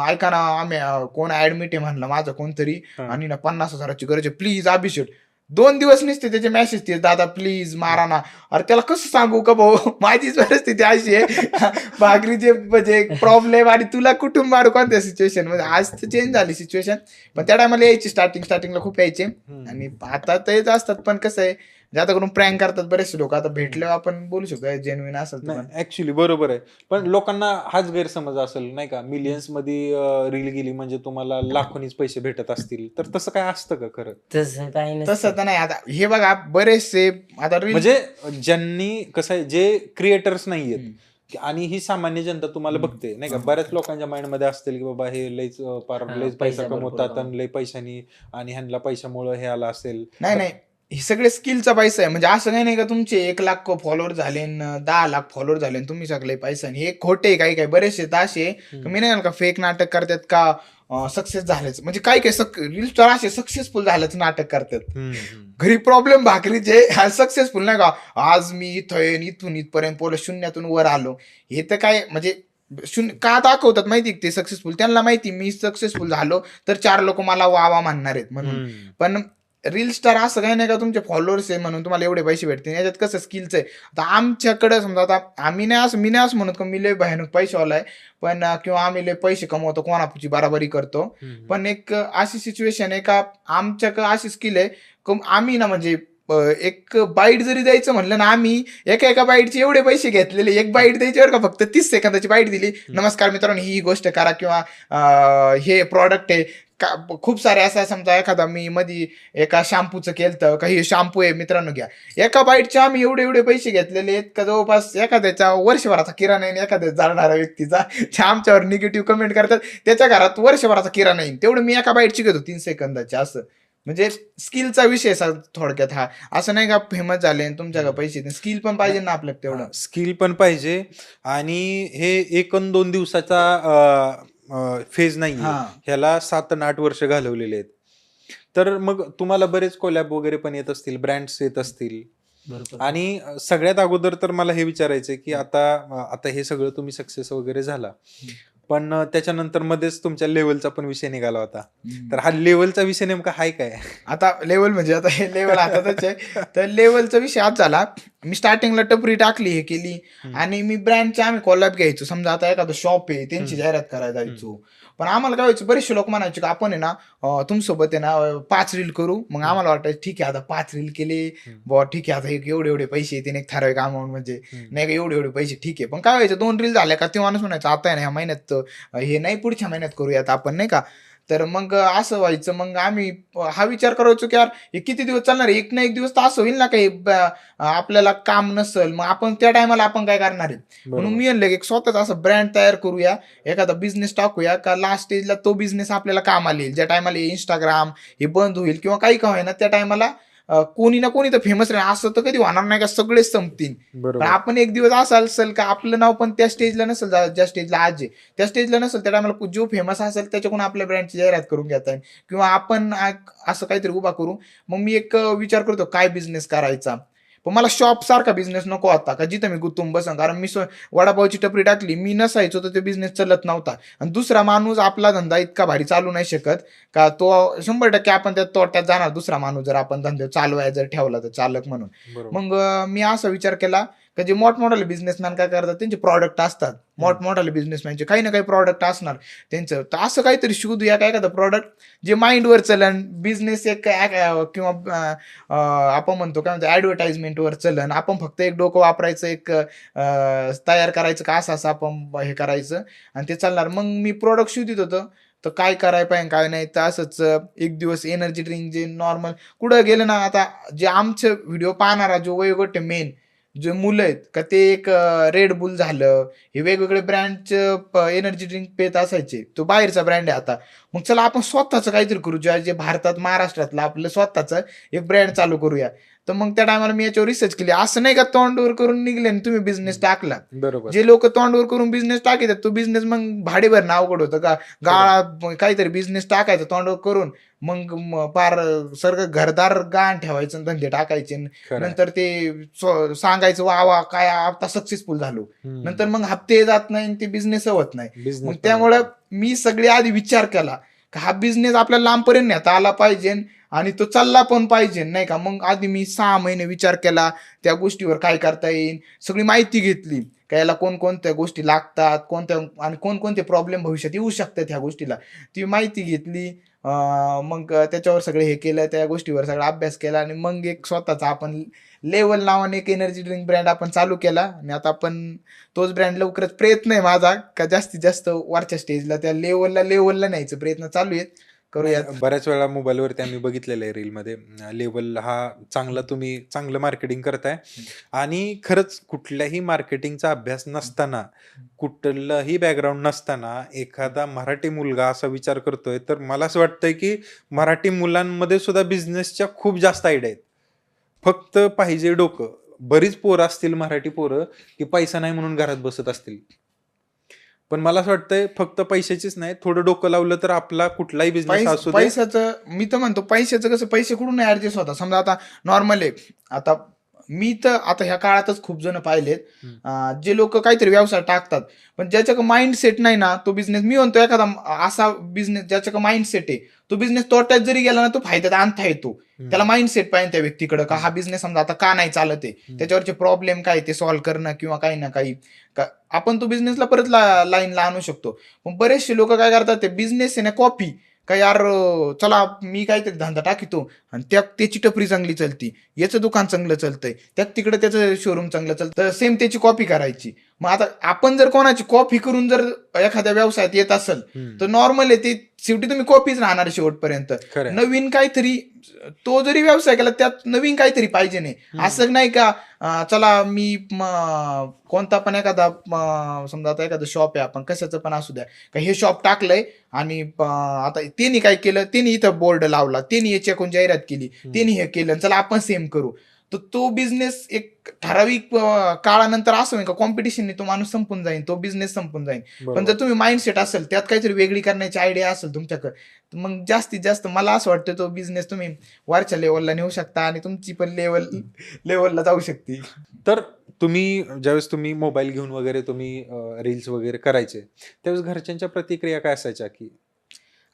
ऐका ना आम्ही कोण ऍडमिट आहे म्हणलं माझं कोणतरी, आणि ना 50,000ची गरज आहे प्लीज अभिषेक. 2 दिवस नसते त्याचे मेसेज ते दादा प्लीज मारा ना. अरे त्याला कसं सांगू का भाऊ माझीच परिस्थिती अशी आहे, भाकरीचे म्हणजे प्रॉब्लेम, आणि तुला कुठून मारू कोणत्या सिच्युएशन मध्ये. आज तर चेंज झाली सिच्युएशन, पण त्या टायमाला यायची स्टार्टिंगला खूप यायचे, आणि आता तर येत असतात. पण कसं आहे जाता करून प्रँक करतात बरेचसे लोक. आता भेटल्यावर आपण बोलू शकतो जेन्युइन असेल तर. नाही ऍक्च्युली बरोबर आहे, पण लोकांना हाच गैरसमज असेल नाही का, मिलियन्स मध्ये रील गेली म्हणजे तुम्हाला लाखोनीच पैसे भेटत असतील, तर तसं काय असतं का खरं? तसं काही नसतं. तसं तर नाही. आता हे बघा बरेचसे आता रील म्हणजे ज्यांनी कसं आहे, जे क्रिएटर्स नाहीयेत आणि ही सामान्य जनता तुम्हाला बघते नाही का, बऱ्याच लोकांच्या माइंड मध्ये असतील की बाबा हे लयच पार लयच पैसा कमवतात आणि लय पैशानी आणि ह्यांना पैशामुळे हे आला असेल. नाही हे सगळे स्किलचा पैसा आहे. म्हणजे असं काही नाही का तुमचे 1 लाख फॉलोअर झाले 10 लाख फॉलोअर झाले आणि तुम्ही सगळे पैसा. हे खोटे काही काही बरेचसे असे मी नाही का फेक नाटक करतात का सक्सेस झालेच. म्हणजे काही काही रील स्टार असे सक्सेसफुल झाल्याचं नाटक करतात. घरी प्रॉब्लेम भाकरीचे सक्सेसफुल नाही का, आज मी इथं इथून इथपर्यंत पोरं शून्यातून वर आलो. हे तर काय म्हणजे शून्य का दाखवतात माहिती ते सक्सेसफुल. त्यांना माहिती मी सक्सेसफुल झालो तर 4 लोक मला वा म्हणणार आहेत म्हणून. पण रील स्टार असं काही नाही का तुमचे फॉलोअर्स आहे म्हणून तुम्हाला एवढे पैसे भेटतील. याच्यात कसं स्किलचं आहे. आता आमच्याकडे समजा आता मी नाही असं म्हणत का मी लय भयानक पैशावाला आहे पण किंवा आम्ही लय पैसे कमवतो कोणाची बराबरी करतो. पण एक अशी सिच्युएशन आहे का आमच्याकडे अशी स्किल आहे आम्ही ना म्हणजे एक बाईट जरी द्यायचं म्हणलं ना, आम्ही एका बाईटचे एवढे पैसे घेतलेले. एक बाईट द्यायच्यावर का फक्त 30 सेकंदाची बाईट दिली, नमस्कार मित्रांनो ही गोष्ट करा किंवा हे प्रॉडक्ट आहे खूप सारे असं समजा एखादा मी मध्ये एका शॅम्पूचं केलं का हे शॅम्पू आहे मित्रांनो घ्या, एका बाईटचे आम्ही एवढे पैसे घेतलेले आहेत का जवळपास एखाद्याच्या वर्षभराचा किराणा येईल. एखाद्या जाणाऱ्या व्यक्तीचा आमच्यावर निगेटिव्ह कमेंट करतात त्याच्या घरात वर्षभराचा किराणा येईल तेवढं मी एका बाईटची घेतो 3 सेकंदाचे. असं म्हणजे स्किलचा विषय थोडक्यात हा. असं नाही का फेमस झाले तुमच्याकडे पैसे, स्किल पण पाहिजे ना आपल्याला. तेवढं स्किल पण पाहिजे आणि हे 1-2 दिवसाचा फेज नाही, ह्याला 7 आणि 8 वर्ष घालवलेले आहेत. तर मग तुम्हाला बरेच कोलॅब वगैरे पण येत असतील, ब्रँड्स येत असतील. आणि सगळ्यात अगोदर तर मला हे विचारायचंय की आता हे सगळं तुम्ही सक्सेस वगैरे झाला, पण त्याच्यानंतर मध्येच तुमच्या लेवलचा पण विषय निघाला होता. तर हा लेवलचा विषय नेमका हाय काय? आता लेवल म्हणजे आता हे लेवल हातातच आहे. तर लेवलचा विषय आज झाला. मी स्टार्टिंगला टपरी टाकली हे केली आणि मी ब्रँडचे आम्ही कोलॅब घ्यायचो. समजा आता एखादं शॉप आहे त्यांची जाहिरात करायला जायचो. पण आम्हाला काय व्हायचं बरेचसे लोक म्हणायचे की आपण आहे ना तुमच्यासोबत आहे ना 5 रील करू. मग आम्हाला वाटायचं ठीक आहे आता 5 रील केले बुवा ठीक आहे आता एवढे पैसे येते एक ठराविक अमाऊंट म्हणजे नाही का एवढे पैसे ठीक आहे. पण काय व्हायचं 2 रील झाल्या का ते माणूस म्हणायचं आता आहे ना ह्या महिन्यात हे नाही पुढच्या महिन्यात करूयात आपण नाही का. तर मग असं व्हायचं. मग आम्ही हा विचार करायचो की यार हे किती दिवस चालणार, एक ना एक दिवस तर असं होईल ना काही आपल्याला काम नसेल मग आपण त्या टायमाला आपण काय करणार आहे. म्हणून मी म्हणलं की एक स्वतःच असं ब्रँड तयार करूया, एखादा बिझनेस टाकूया का लास्ट स्टेजला तो बिझनेस आपल्याला कामाला येईल. ज्या टायमाला इंस्टाग्राम हे बंद होईल किंवा काही का होईना त्या टायमाला कोणी ना कोणी तर फेमस राहील. असं तर कधी होणार नाही का सगळेच संपतील. पण आपण एक दिवस असेल का आपलं नाव पण त्या स्टेजला नसेल ज्या स्टेजला आज आहे त्या स्टेजला नसेल त्या टायमाला जो फेमस असेल त्याच्याकडून आपल्या ब्रँडची जाहिरात करून घेता येईल किंवा आपण असं काहीतरी उभा करू. मग मी एक विचार करतो काय बिझनेस करायचा. पण मला शॉप सारखा बिझनेस नको होता का जिथं मी गुंतून बसन. कारण मी वडापावची टपरी टाकली मी नसायचो तर ते बिझनेस चालत नव्हता. आणि दुसरा माणूस आपला धंदा इतका भारी चालू नाही शकत का तो 100% आपण त्या तोट्यात जाणार. दुसरा माणूस जर आपण धंदा चालवायला जर ठेवला तर चालक म्हणून. मग मी असा विचार केला का जे मोठमोठाले बिझनेसमॅन काय करतात त्यांचे प्रॉडक्ट असतात. मोठमोठाले बिझनेसमॅनचे काही ना काही प्रॉडक्ट असणार त्यांचं. तर असं काहीतरी शोधूया काय एखादं प्रॉडक्ट जे माइंडवर चलन. बिझनेस एक किंवा आपण म्हणतो काय म्हणतो ऍडव्हर्टाइजमेंटवर चलन. आपण फक्त एक डोकं वापरायचं एक तयार करायचं का असं आपण हे करायचं आणि ते चालणार. मग मी प्रोडक्ट शोधित होतं तर काय करायला पाहिजे काय नाही. तर असंच एक दिवस एनर्जी ड्रिंक जे नॉर्मल कुठं गेलं ना आता जे आमचं व्हिडिओ पाहणारा जो वयोगट मेन जे मुलं आहेत का ते एक रेड बुल झालं हे वेगवेगळे ब्रँडचं एनर्जी ड्रिंक पेत असायचे. तो बाहेरचा ब्रँड आहे आता. मग चला आपण स्वतःचं काहीतरी करू जे भारतात महाराष्ट्रातलं आपलं स्वतःचं एक ब्रँड चालू करूया. तर मग त्या टायमाला मी याच्यावर रिसर्च केली. असं नाही का तोंडवर करून निघले आणि तुम्ही बिझनेस टाकला. बरोबर. जे लोक तोंडवर करून बिझनेस टाकतात तो बिझनेस मग भाडे भरणं अवघड होतं का. गाळा काहीतरी बिझनेस टाकायचं तोंडवर करून मग पार सगळं घरदार गाण ठेवायचं धंदे टाकायचे. नंतर ते सांगायचं वा काय आता सक्सेसफुल झालो. नंतर मग हप्ते जात नाही ते बिझनेस होत नाही. मग त्यामुळं मी सगळे आधी विचार केला का हा बिझनेस आपल्याला लांबपर्यंत नेता आला पाहिजे आणि तो चालला पण पाहिजे नाही का. मग आधी मी 6 महिने विचार केला त्या गोष्टीवर काय करता येईल. सगळी माहिती घेतली का याला कोणकोणत्या गोष्टी लागतात कोणत्या आणि कोणकोणते प्रॉब्लेम भविष्यात येऊ शकतात ह्या गोष्टीला ती माहिती घेतली. मग त्याच्यावर सगळे हे केलं, त्या गोष्टीवर सगळा अभ्यास केला आणि मग एक स्वतःचा आपण लेवल नावाने एक एनर्जी ड्रिंक ब्रँड आपण चालू केला आणि आता आपण तोच ब्रँड लवकरच प्रयत्न आहे माझा का जास्तीत जास्त वरच्या स्टेजला त्या लेवलला न्यायचा प्रयत्न चालू आहे, करूयात. बऱ्याच वेळा मोबाईलवरती आम्ही बघितलेलं आहे रीलमध्ये, लेवल हा तुम्ही चांगलं मार्केटिंग करताय. आणि खरंच कुठल्याही मार्केटिंगचा अभ्यास नसताना, कुठलंही बॅकग्राऊंड नसताना एखादा मराठी मुलगा असा विचार करतोय, तर मला असं वाटतंय की मराठी मुलांमध्ये सुद्धा बिझनेसच्या खूप जास्त आयडिया आहेत. फक्त पाहिजे डोकं. बरीच पोरं असतील मराठी पोरं की पैसा नाही म्हणून घरात बसत असतील, पण मला असं वाटतंय फक्त पैशाचीच नाही, थोडं डोकं लावलं तर आपला कुठलाही बिझनेस असू दे. पैशाचं मी तर म्हणतो, पैशाचं कसं, पैसे कुठून ऍडजस्ट होतात. समजा आता नॉर्मल आहे, आता मी तर आता ह्या काळातच खूप जण पाहिलेत जे लोक काहीतरी व्यवसाय टाकतात, पण ज्याच्याकडे माइंडसेट नाही ना, तो बिझनेस, मी म्हणतो एखादा असा बिझनेस ज्याच्याकडे माइंडसेट आहे, तो बिझनेस तोट्यात जरी गेला ना, तो फायद्यात आणता येतो. त्याला माइंडसेट पाहिजे त्या व्यक्तीकडे का हा बिझनेस समजा आता का नाही चालत आहे, त्याच्यावरचे प्रॉब्लेम काय ते सॉल्व्ह करणं किंवा काही ना काही आपण तो बिझनेसला परत लाईनला आणू शकतो. पण बरेचसे लोक काय करतात, ते बिझनेस आहे ना कॉपी, का यार चला मी काहीतरी धंदा टाकितो आणि त्याची टपरी चांगली चलती, याचं दुकान चांगलं चालतंय, तिकडे त्याचं शोरूम चांगलं चालतं, सेम त्याची कॉपी करायची. मग आता आपण जर कोणाची कॉपी करून जर एखाद्या व्यवसायात येत असेल तर नॉर्मल आहे, ते शेवटी तुम्ही कॉपीच राहणार शेवटपर्यंत. नवीन काहीतरी, तो जरी व्यवसाय केला त्यात नवीन काहीतरी पाहिजे. नाही असं नाही का चला मी कोणता पण एखादा समजा आता एखादं शॉप आहे, आपण कशाचं पण असू द्या, का हे शॉप टाकलंय आणि आता त्यांनी काय केलं, त्यांनी इथं बोर्ड लावला, त्यांनी याच्याकडून जाहिरात केली, त्यांनी हे केलं, चला आपण सेम करू. तर तो बिझनेस एक ठराविक काळानंतर असं होईल का कॉम्पिटिशनने तो माणूस संपून जाईल, तो बिझनेस संपून जाईल. पण जर तुम्ही माइंडसेट असेल, त्यात काहीतरी वेगळी करण्याची आयडिया असेल तुमच्याकडे, मग जास्तीत जास्त मला असं वाटतं तो बिझनेस तुम्ही वरच्या लेवलला नेऊ शकता आणि तुमची पण लेवलला जाऊ शकते. तर तुम्ही ज्यावेळेस तुम्ही मोबाईल घेऊन वगैरे तुम्ही रील्स वगैरे करायचे, त्यावेळेस घरच्यांच्या प्रतिक्रिया काय असायच्या? की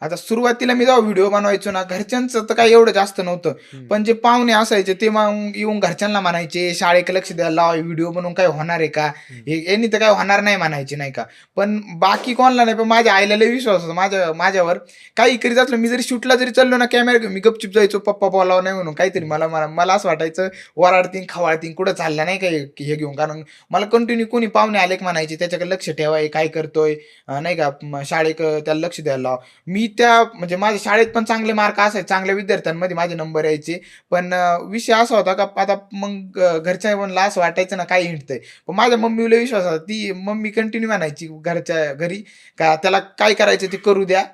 आता सुरुवातीला मी जेव्हा व्हिडिओ बनवायचो ना, घरच्यांचं तर काही एवढं जास्त नव्हतं, पण जे पाहुणे असायचे ते मग येऊन घरच्यांना म्हणायचे शाळेकडे लक्ष द्यायला लावा, व्हिडिओ बनवून काय होणार आहे का, यांनी तर काय होणार नाही म्हणायचे, नाही का. पण बाकी कोणाला नाही, पण माझ्या आईला लय विश्वास होता माझ्यावर. काही करीत असलं, मी जरी शूटला जरी चाललो ना कॅमेरा घेऊन, मी गपचिप जायचो, पप्पा बोलावं नाही म्हणून काहीतरी. मला असं वाटायचं वराडतीन खवाळतीन कुठं चालला नाही काय हे घेऊन, कारण मला कंटिन्यू कोणी पाहुणे आले म्हणायचे त्याच्याकडे लक्ष ठेवाय, काय करतोय नाही का, शाळेकडे त्याला लक्ष द्यायला लावा. मी म्हणजे माझ्या शाळेत पण चांगले मार्क असायचे, चांगल्या विद्यार्थ्यांमध्ये माझे नंबर यायचे, पण विषय असा होता का आता मग घरच्या म्हणला असं वाटायचं ना काही हिंडतंय. पण माझ्या मम्मीला विश्वास होता, ती मम्मी कंटिन्यू म्हणायची घरच्या घरी का त्याला काय करायचं ते करू द्या,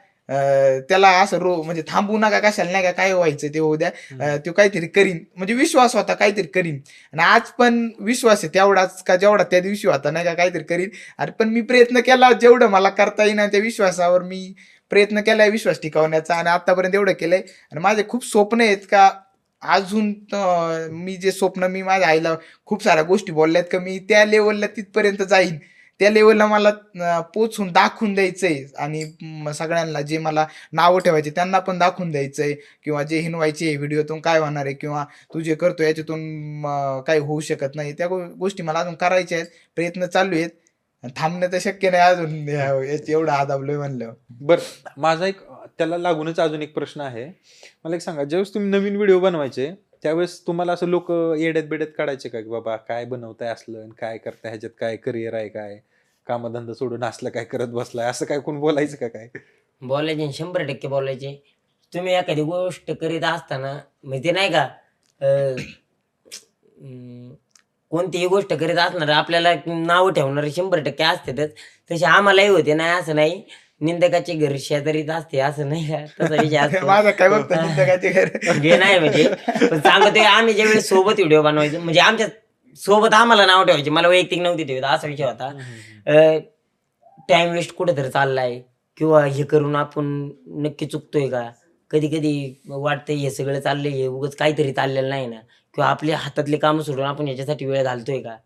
त्याला असं म्हणजे थांबू नका, कशाला नाही का काय व्हायचं ते होऊ द्या, तो काहीतरी करीन, म्हणजे विश्वास होता काहीतरी करीन. आणि आज पण विश्वास आहे तेवढाच का जेवढा त्या दिवशी होता, नाही का काहीतरी करीन. अरे पण मी प्रयत्न केला जेवढं मला करता येईना, त्या विश्वासावर मी प्रयत्न केलाय विश्वास टिकवण्याचा आणि आतापर्यंत एवढं केलंय. आणि माझे खूप स्वप्न आहेत का अजून मी जे स्वप्न, मी माझ्या आईला खूप साऱ्या गोष्टी बोलल्यात का मी त्या लेवलला तिथपर्यंत जाईन, त्या लेवलला मला पोचून दाखवून द्यायचंय. आणि सगळ्यांना जे मला नावं ठेवायचे त्यांना पण दाखवून द्यायचंय, किंवा जे हिनवायचे व्हिडिओतून काय होणार आहे किंवा तू जे करतो याच्यातून काही होऊ शकत नाही, त्या गोष्टी मला अजून करायच्या आहेत, प्रयत्न चालू आहेत. थांबणं तर शक्य नाही अजून, एवढं आदाबलोय म्हणलं. बरं, माझा एक त्याला लागूनच अजून एक प्रश्न आहे. मला एक सांगा, ज्यावेळेस तुम्ही नवीन व्हिडिओ बनवायचे त्यावेळेस तुम्हाला असं लोक येड्यात बेड्यात काढायचे का, की बाबा काय बनवताय असलं, काय करताय, ह्याच्यात काय करिअर आहे, काय कामधंदा सोडून असलं काय करत बसलाय, असं काय कोण बोलायचं का? काय बोलायचे, 100% बोलायचे. तुम्ही एखादी गोष्ट करीत असताना म्हणजे नाही का कोणतीही गोष्ट करीत असणार आपल्याला नावं ठेवणारे 100% असतातच. तसे आम्हालाही होते, नाही असं नाही. निंदकाचे घर शेजारीच असते असं नाही का, तसा विषय असतो. माझा काय बघतो निंदकाचे घर हे नाही म्हणजे, पण सांगतोय आम्ही ज्यावेळेस सोबत व्हिडिओ बनवायचे, म्हणजे आमच्या सोबत आम्हाला नाव ठेवायचे, मला वैयक्तिक नव्हती ठेवत, असा विषय होता. टाइम वेस्ट कुठेतरी चाललाय किंवा हे करून आपण नक्की चुकतोय का, कधी कधी वाटतंय हे सगळं चाललंय हे उगाच काहीतरी चाललेलं नाही ना, किंवा आपल्या हातातले कामं सोडून आपण याच्यासाठी वेळ घालतोय का,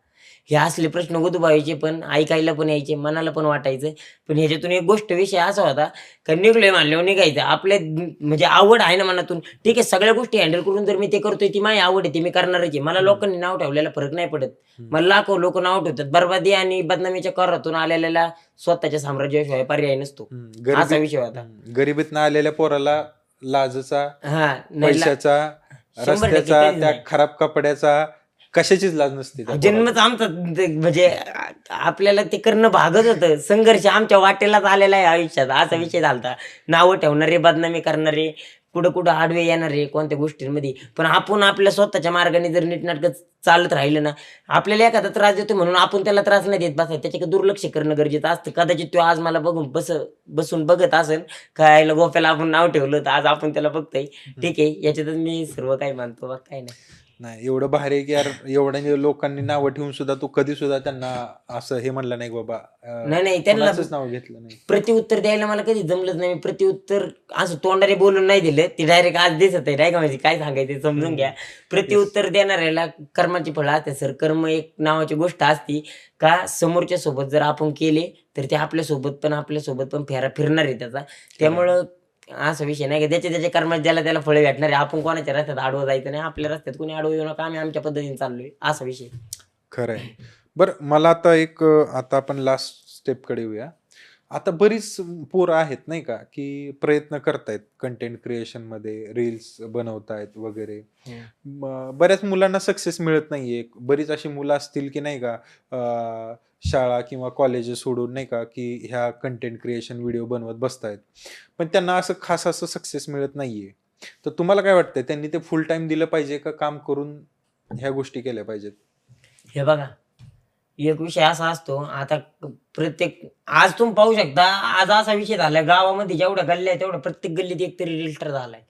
हे असले प्रश्न उद्भवायचे, पण ऐकायला पण यायचे, मनाला पण वाटायचं. पण ह्याच्यातून एक गोष्ट विषय असा होता का निघलोय म्हणल्यावर निघायचं. आपल्या म्हणजे आवड आहे ना मनातून, ठीक आहे, सगळ्या गोष्टी हँडल करून जर मी ते करतोय, ती माझी आवड आहे, ती मी करणारच आहे. मला लोकांनी नाव ठेवलेला फरक नाही पडत. मला लाखो लोक नाव ठेवतात. बरबादी आणि बदनामीच्या करातून आलेल्याला स्वतःच्या साम्राज्याशिवाय पर्याय नसतो. असा विषय होता. गरिबीतनं आलेल्या पोराला लाजचा, हा नाही पैशाचा, 100% रस्त्याचा, कधीच त्या नाही. खराब कपड्याचा कशाचीच लाज नसते त्या पोराला. जन्मच आमचा म्हणजे आपल्याला ते करणं भागच होतं. संघर्ष आमच्या वाटेलाच आलेला आहे आयुष्यात, असा विषय झालता. नावं ठेवणारे, बदनामी करणारे, कुठं कुठं आडवे येणारे कोणत्या गोष्टींमध्ये. पण आपण आपल्या स्वतःच्या मार्गाने जर नीटनाटकं चालत राहिलं ना, आपल्याला एखादा त्रास देतो म्हणून आपण त्याला त्रास नाही देत बसायचं, त्याच्याकडे दुर्लक्ष करणं गरजेचं असतं. कदाचित तो आज मला बघून बसून बघत असेल काय गोफ्याला आपण नाव ठेवलं, तर आज आपण त्याला बघतोय, ठीक आहे, याच्यातच मी सर्व काही मानतो, बघ काय नाही. नाही, एवढं भारी आहे की यार, एवढ्या लोकांनी नावं ठेवून सुद्धा तू कधी सुद्धा त्यांना असं हे म्हणलं नाही बाबा, नाही त्यांना कोणाचंच नाव घेतलं नाही. प्रत्युत्तर द्यायला मला कधी जमलंच नाही. मी प्रत्युत्तर असं तोंडाने बोलून नाही दिलं, ती डायरेक्ट आज दिसत आहे, नाही का, म्हणजे काय सांगायचं समजून घ्या. प्रत्युत्तर देणाऱ्याला कर्माची फळं असते सर. कर्म एक नावाची गोष्ट असती का समोरच्या सोबत जर आपण केले तर ते आपल्यासोबत पण फेरा फिरणार आहे त्याचा. त्यामुळं असा विषय नाही की त्याच्या कर्मात ज्याला त्याला फळं भेटणार आहे. आपण कोणाच्या रस्त्यात आडवं जायचं नाही, आपल्या रस्त्यात कोणी आडवं येऊ नका, आम्ही आमच्या पद्धतीने चाललोय, असा विषय. खरं आहे. बरं, मला आता आता आपण लास्ट स्टेपकडे येऊया. आता बरीच पोरं आहेत नाही का की प्रयत्न करतायत कंटेंट क्रिएशन मध्ये, रील्स बनवतायत वगैरे. बऱ्याच मुलांना सक्सेस मिळत नाहीये. बरीच अशी मुलं असतील की नाही का शाळा किंवा कॉलेजेस सोडून नाही का की ह्या कंटेंट क्रिएशन व्हिडिओ बनवत बसतायत, पण त्यांना असं खास असं सक्सेस मिळत नाहीये. तर तुम्हाला काय वाटतंय, त्यांनी ते फुल टाइम दिलं पाहिजे का काम करून ह्या गोष्टी केल्या पाहिजेत? हे बघा, एक विषय असा असतो, आता प्रत्येक आज तुम्ही पाहू शकता, आज असा विषय झालाय गावामध्ये जेवढ्या गल्ल्या आहेत तेवढ्या प्रत्येक गल्लीत एकतरी रील्स्टर झालाय.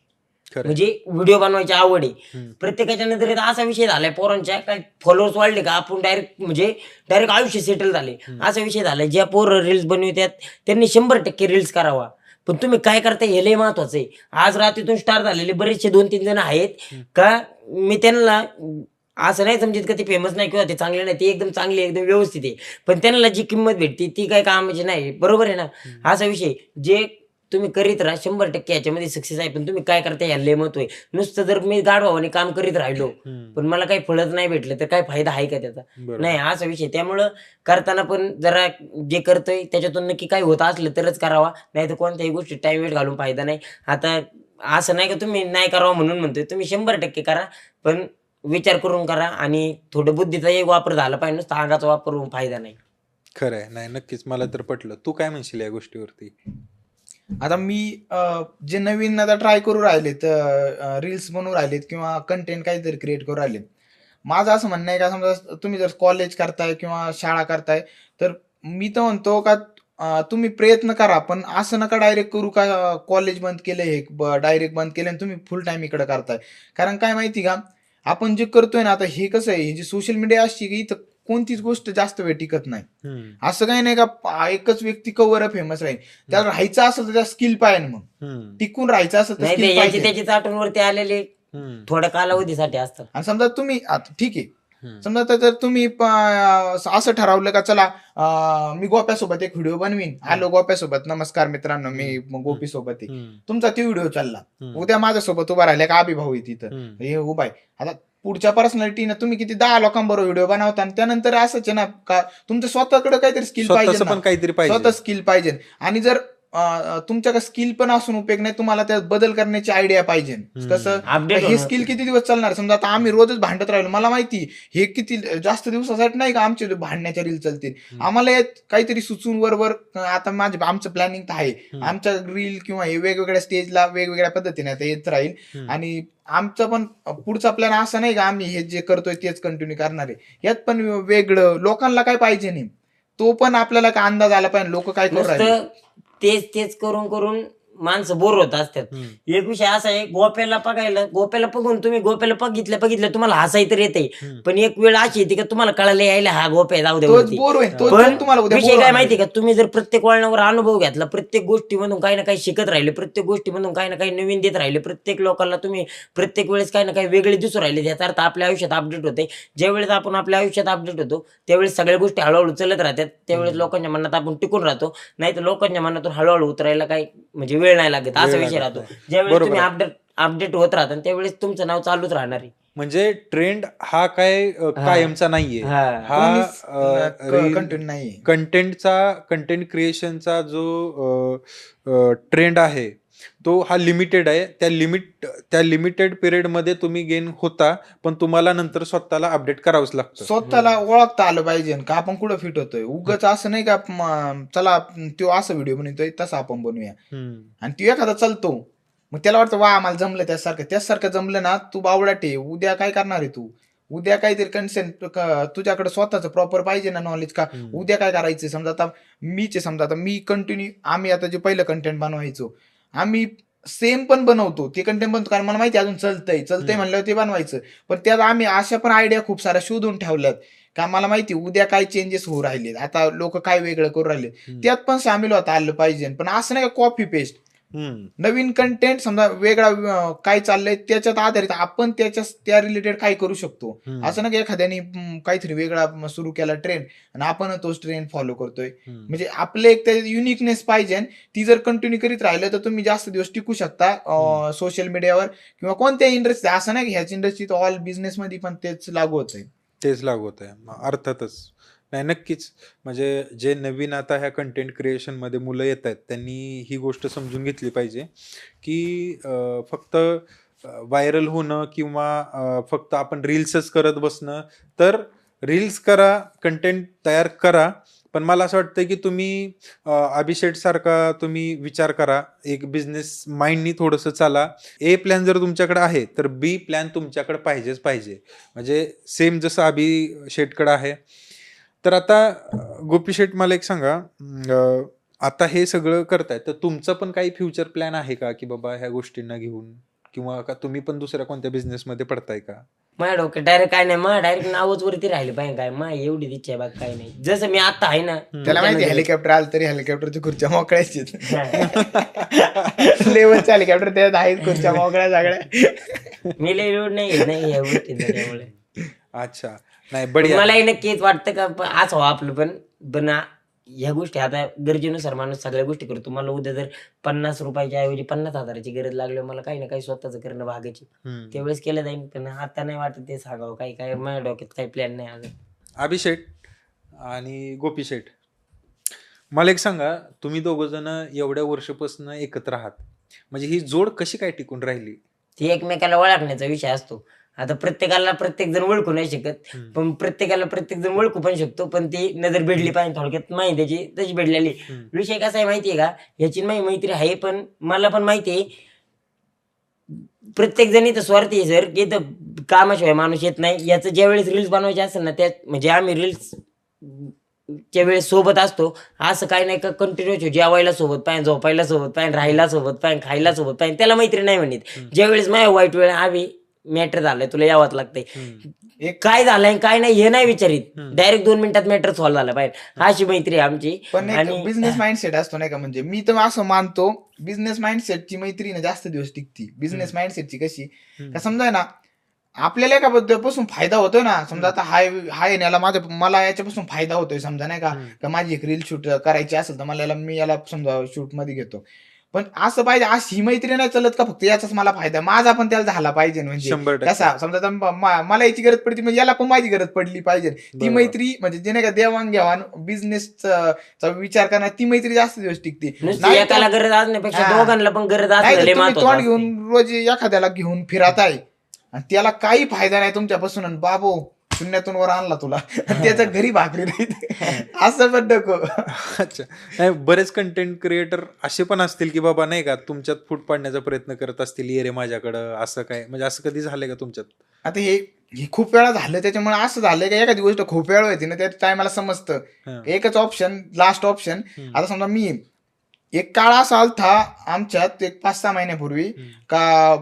खरं म्हणजे व्हिडिओ बनवायची आवड आहे प्रत्येकाच्या नजरेत. असा विषय झालाय पोरांच्या, काय फॉलोअर्स वाढले का आपण डायरेक्ट आयुष्य सेटल झाले, असा विषय झालाय. ज्या पोरं रील्स बनवतात त्यांनी 100% रील्स करावा, पण तुम्ही काय करताय हे लय महत्वाचं आहे. आज रात्रीतून स्टार झालेले बरेचसे 2-3 जण आहेत का, मी त्यांना असं नाही समजत का ते फेमस नाही किंवा ते चांगले नाही, ते एकदम चांगले, एकदम व्यवस्थित आहे, पण त्यांना जी किंमत भेटते ती काय कामाची नाही. बरोबर आहे ना, असा विषय. जे तुम्ही करीत राहा 100% याच्यामध्ये सक्सेस आहे, पण तुम्ही काय करताय याला लय महत्व आहे. नुसतं जर मी गाढवाने काम करीत राहिलो पण मला काही फळच नाही भेटलं तर काय फायदा आहे का त्याचा? नाही, असा विषय. त्यामुळं करताना पण जरा जे करतोय त्याच्यातून नक्की काही होत असलं तरच करावा, नाही तर कोणत्याही गोष्टी टाइम वेट घालून फायदा नाही. आता असं नाही का तुम्ही नाही करावं म्हणून म्हणतोय, तुम्ही 100% करा, पण विचार करून करा आणि थोडं बुद्धीचा एक वापर झाला पाहिजे, नुसता अंगाचा वापर होऊन फायदा नाही. खरं आहे. नाही, नक्कीच मला तर पटलं. तू काय म्हणशील या गोष्टीवरती? आता मी जे नवीन आता ट्राय करू राहिलेत, रील्स बनवू राहिलेत किंवा कंटेंट काहीतरी क्रिएट करू राहिलेत, माझं असं म्हणणं आहे का, समजा तुम्ही जर कॉलेज करताय किंवा शाळा करताय, तर मी तर म्हणतो का तुम्ही प्रयत्न करा, पण असं नका डायरेक्ट करू का कॉलेज बंद केलं हे डायरेक्ट बंद केलं आणि तुम्ही फुल टाइम इकडे करताय. कारण काय माहिती का, आपण जे करतोय ना, आता हे कसं आहे, हे जे सोशल मीडिया असते की इथं कोणतीच गोष्ट जास्त वेळ टिकत नाही. असं काही नाही का एकच व्यक्ती कवर फेमस राहील. त्याला राहायचं असेल तर त्या स्किल पाहिजे, मग टिकून राहायचं असेल तर नाही, स्किल याची पाहिजे. त्याची चाटूनवरती आलेले थोड्या कालावधीसाठी असतात. आणि समजा तुम्ही आता ठीक आहे, समजा आता जर तुम्ही असं ठरवलं का चला मी गोप्यासोबत एक व्हिडिओ बनवीन, आलो गोप्यासोबत, नमस्कार मित्रांनो मी गोपी सोबत आहे, तुमचा तो व्हिडिओ चालला, उद्या माझ्यासोबत उभा राहिला का अभिभाऊ आहे तिथं, हे उभा आहे. आता पुढच्या पर्सनॅलिटीनं तुम्ही किती 10 लोकांबरोबर व्हिडिओ बनवता आणि त्यानंतर असंच आहे ना का तुमचं स्वतःकडे काहीतरी स्किल पाहिजे, पण काहीतरी स्वतः स्किल पाहिजे. आणि जर तुमच्याकडे स्किल पण असून उपयोग नाही, तुम्हाला त्यात बदल करण्याची आयडिया पाहिजे. कसं हे स्किल किती दिवस चालणार? समजा आता आम्ही रोजच भांडत राहिलो, मला माहिती हे किती जास्त दिवसासाठी नाही का आमचे भांडण्याच्या रील चालतील, आम्हाला यात काहीतरी सुचून वरवर. आता आमचं प्लॅनिंग तर आहे, आमच्या रील किंवा हे वेगवेगळ्या स्टेजला वेगवेगळ्या पद्धतीने आता येत राहील. आणि आमचा पण पुढचा प्लॅन असा नाही का आम्ही हे जे करतोय तेच कंटिन्यू करणार आहे, यात पण वेगळं लोकांना काय पाहिजे नाही तो पण आपल्याला काय अंदाज आला पाहिजे, लोक काय करू राहिले. तेच करून माणसं बोर होत असतात. एक विषय असा आहे, गोप्याला बघून तुम्ही गोप्याला बघितलं तुम्हाला हसाई तर येते, पण एक वेळ अशी येते का तुम्हाला कळायला यायला हा गोप्या जाऊ दे तोच वरती. बोर होईल, तोच पण तुम्हाला उद्या विषय bore काय होणार माहिती आहे. का, तुम्ही जर प्रत्येक वळणावर अनुभव घेतला, प्रत्येक गोष्टीमधून काही ना काही शिकत राहिले, प्रत्येक गोष्टीमधून काही ना काही नवीन देत राहिले, प्रत्येक लोकांना तुम्ही प्रत्येक वेळेस काही ना काही वेगळे दिसू राहिले, याचा अर्थ आपल्या आयुष्यात अपडेट होते. ज्यावेळेस आपण आपल्या आयुष्यात अपडेट होतो त्यावेळेस सगळ्या गोष्टी हळूहळू चलत राहतात, त्यावेळेस लोकांच्या मनात आपण टिकून राहतो. नाही तर लोकांच्या मनातून हळूहळू उतरायला काही म्हणजे वेळ नाही लागत, असा विषय राहतो. ज्यावेळेस तुम्ही अपडेट होत राहता त्यावेळेस तुमचं नाव चालूच राहणार आहे. म्हणजे ट्रेंड हा काय कायमचा नाहीये. हा कंटेंट नाही. कंटेंट क्रिएशनचा जो ट्रेंड आहे तो हा लिमिटेड आहे. त्या लिमिटेड पिरियड मध्ये तुम्ही गेन होता, पण तुम्हाला नंतर स्वतःला अपडेट करावंच लागतं. स्वतःला ओळखता आलं पाहिजे का आपण कुठं फिट होतोय. उगाच असं नाही का चला तो असं व्हिडिओ बनवतोय तसा आपण बनवूया, आणि तो एखादा चालतो मग त्याला वाटतं वा आम्हाला जमलं त्यासारखं जमलं ना, तू बावळाटे. उद्या काय करणार आहे तू? उद्या काहीतरी कन्सेंट तुझ्याकडे स्वतःच प्रॉपर पाहिजे ना नॉलेज. का उद्या काय करायचं? समजा आता मी कंटिन्यू, आम्ही आता जे पहिलं कंटेंट बनवायचो आम्ही सेम पण बनवतो, ते कंटेंट बनवतो कारण मला माहिती अजून चलतंय म्हणल्यावर ते बनवायचं. पण त्यात आम्ही अशा पण आयडिया खूप साऱ्या शोधून ठेवल्यात का मला माहिती उद्या काय चेंजेस होऊ राहिले, आता लोक काय वेगळं करू राहिले, त्यात पण सामील होता आलं पाहिजे. पण असं नाही का कॉपी पेस्ट. नवीन कंटेंट समजा वेगळा काय चाललंय त्याच्यात आधारित आपण त्या रिलेटेड काय करू शकतो. असं ना की एखाद्याने काहीतरी वेगळा सुरू केला ट्रेंड आणि आपण तोच ट्रेंड फॉलो करतोय. म्हणजे आपलं एक युनिकनेस पाहिजे. ती जर कंटिन्यू करीत राहिलं तर तुम्ही जास्त दिवस टिकू शकता सोशल मीडियावर किंवा कोणत्या इंडस्ट्री. असं नाही की ह्याच इंडस्ट्रीत ऑल बिझनेस मध्ये पण तेच लागू होत आहे. अर्थातच नाही, नक्कीच. म्हणजे जे नवीन आता ह्या कंटेंट क्रिएशन मध्ये मुलं येत आहेत त्यांनी ही गोष्ट समजून घेतली पाहिजे की फक्त व्हायरल होणं किंवा फक्त आपण रील्सच करत बसणं. तर रील्स करा, कंटेंट तयार करा, पण मला असं वाटतं की तुम्ही अभिषेक सारखा तुम्ही विचार करा, एक बिझनेस माइंडनी थोडंसं चाला. ए प्लॅन जर तुमच्याकडे आहे तर बी प्लॅन तुमच्याकडे पाहिजे. म्हणजे सेम जसं अभिषेककडे आहे. तर आता गोपी शेठ मला एक सांगा, आता हे सगळं करताय तर तुमचं पण काही फ्युचर प्लॅन आहे का की बाबा ह्या गोष्टींना घेऊन, किंवा का तुम्ही पण दुसऱ्या कोणत्या बिझनेस मध्ये पडताय का? माझ्या डोक्यात डायरेक्ट काय नाही, मग डायरेक्ट नावच वरती राहिले पाहिजे. काय मग एवढी इच्छा आहे बाग काय नाही. जसं मी आता आहे ना, त्याला माहिती हेलिकॉप्टर आलं तरी हेलिकॉप्टरच्या खुर्च्या मोकळ्याच लेवलच्या हेलिकॉप्टर त्यात आहेत, खुर्च्या मोकळ्या सगळ्या. मी लय लोड नाही घेत नाही या गोष्टी त्यामुळे. अच्छा, नाही बढिया. मलाही नक्कीच वाटतं का असं व्हा आपलं, पण ह्या गोष्टी आता गरजेनुसार माणूस सगळ्या गोष्टी करतो. मला उद्या जर 50 रुपयाच्या ऐवजी 50,000ची गरज लागली, मला काही ना काही स्वतःच करणं भागायची, त्यावेळेस केलं जाईल. पण आता नाही वाटत ते सांगावं. काही माझ्या डोक्यात काही प्लॅन नाही अजून. अभिषेक आणि गोपी शेठ, मला एक सांगा, तुम्ही दोघं जण एवढ्या वर्षापासून एकत्र आहात, म्हणजे ही जोड कशी काय टिकून राहिली? ती एकमेकाला ओळखण्याचा विषय असतो. आता प्रत्येकाला प्रत्येक जण ओळखू नाही शकत, पण प्रत्येकाला प्रत्येक जण ओळखू पण शकतो. पण ती नजर भेटली पाहिजे, थोडक्यात माहिती त्याची तशी भेटलेली. विषय कसा आहे माहितीये का, ह्याची माझी मैत्री आहे, पण मला पण माहिती आहे प्रत्येक जण इथं स्वार्थी आहे सर, की इथं कामाशिवाय माणूस येत नाही. याचं ज्या वेळेस रील्स बनवायचे असेल ना, त्यात म्हणजे आम्ही रील्स च्या वेळेस सोबत असतो. असं काही नाही का कंटिन्यू जेवायला सोबत पाहिजे, झोपायला सोबत पाहिजे, राहायला सोबत पाहिजे, खायला सोबत पाहिजे, त्याला मैत्री नाही म्हणत. ज्या वेळेस माझ्या वाईट वेळ आम्ही मॅटर झालंय, तुला यावंच लागतंय, काय झालंय काय नाही हे नाही विचारित, डायरेक्ट 2 मिनिटात मॅटर सॉल्व्ह झाला पाहिजे. अशी मैत्री आहे आमची. पण एक बिझनेस माइंडसेट असतो नाही का, म्हणजे मी तर असं मानतो बिझनेस माइंडसेटची मैत्री ना जास्त दिवस टिकती. बिझनेस माइंडसेटची कशी का, समजा ना आपल्याला एका बद्दलपासून फायदा होतोय ना, समजा आता हाय याला मला याच्यापासून फायदा होतोय, समजा नाही का माझी एक रील शूट करायची असेल तर मी याला समजा शूट मध्ये घेतो. पण असं पाहिजे, अशी मैत्री नाही चालत का फक्त याचाच मला फायदा, माझा पण त्याला झाला पाहिजे. म्हणजे कसा समजा मला याची गरज पडली, म्हणजे याला पण माझी गरज पडली पाहिजे. ती मैत्री म्हणजे जे नाही का देवाणघेवाण बिझनेसचा विचार करणार, ती मैत्री जास्त दिवस टिकते. एकाला गरज असण्यापेक्षा दोघांना पण गरज असते. तोंड घेऊन रोज एखाद्याला घेऊन फिरत आहे आणि त्याला काही फायदा नाही तुमच्यापासून, आणि बाबो शून्यातून वर आणला तुला, त्याच्या घरी भाकरी नाही, असं पण नको. अच्छा, नाही बरेच कंटेंट क्रिएटर असे पण असतील की बाबा नाही का तुमच्यात फूट पाडण्याचा प्रयत्न करत असतील, ये रे माझ्याकडं, असं काय म्हणजे असं कधी झालंय का तुमच्यात? आता हे खूप वेळा झालं, त्याच्यामुळे असं झालंय का एखादी गोष्ट खूप वेळ होती ना, त्या टायमाला समजतं एकच ऑप्शन, लास्ट ऑप्शन. आता समजा मी एक काळ असा आलता आमच्यात एक 5-6 महिन्यापूर्वी का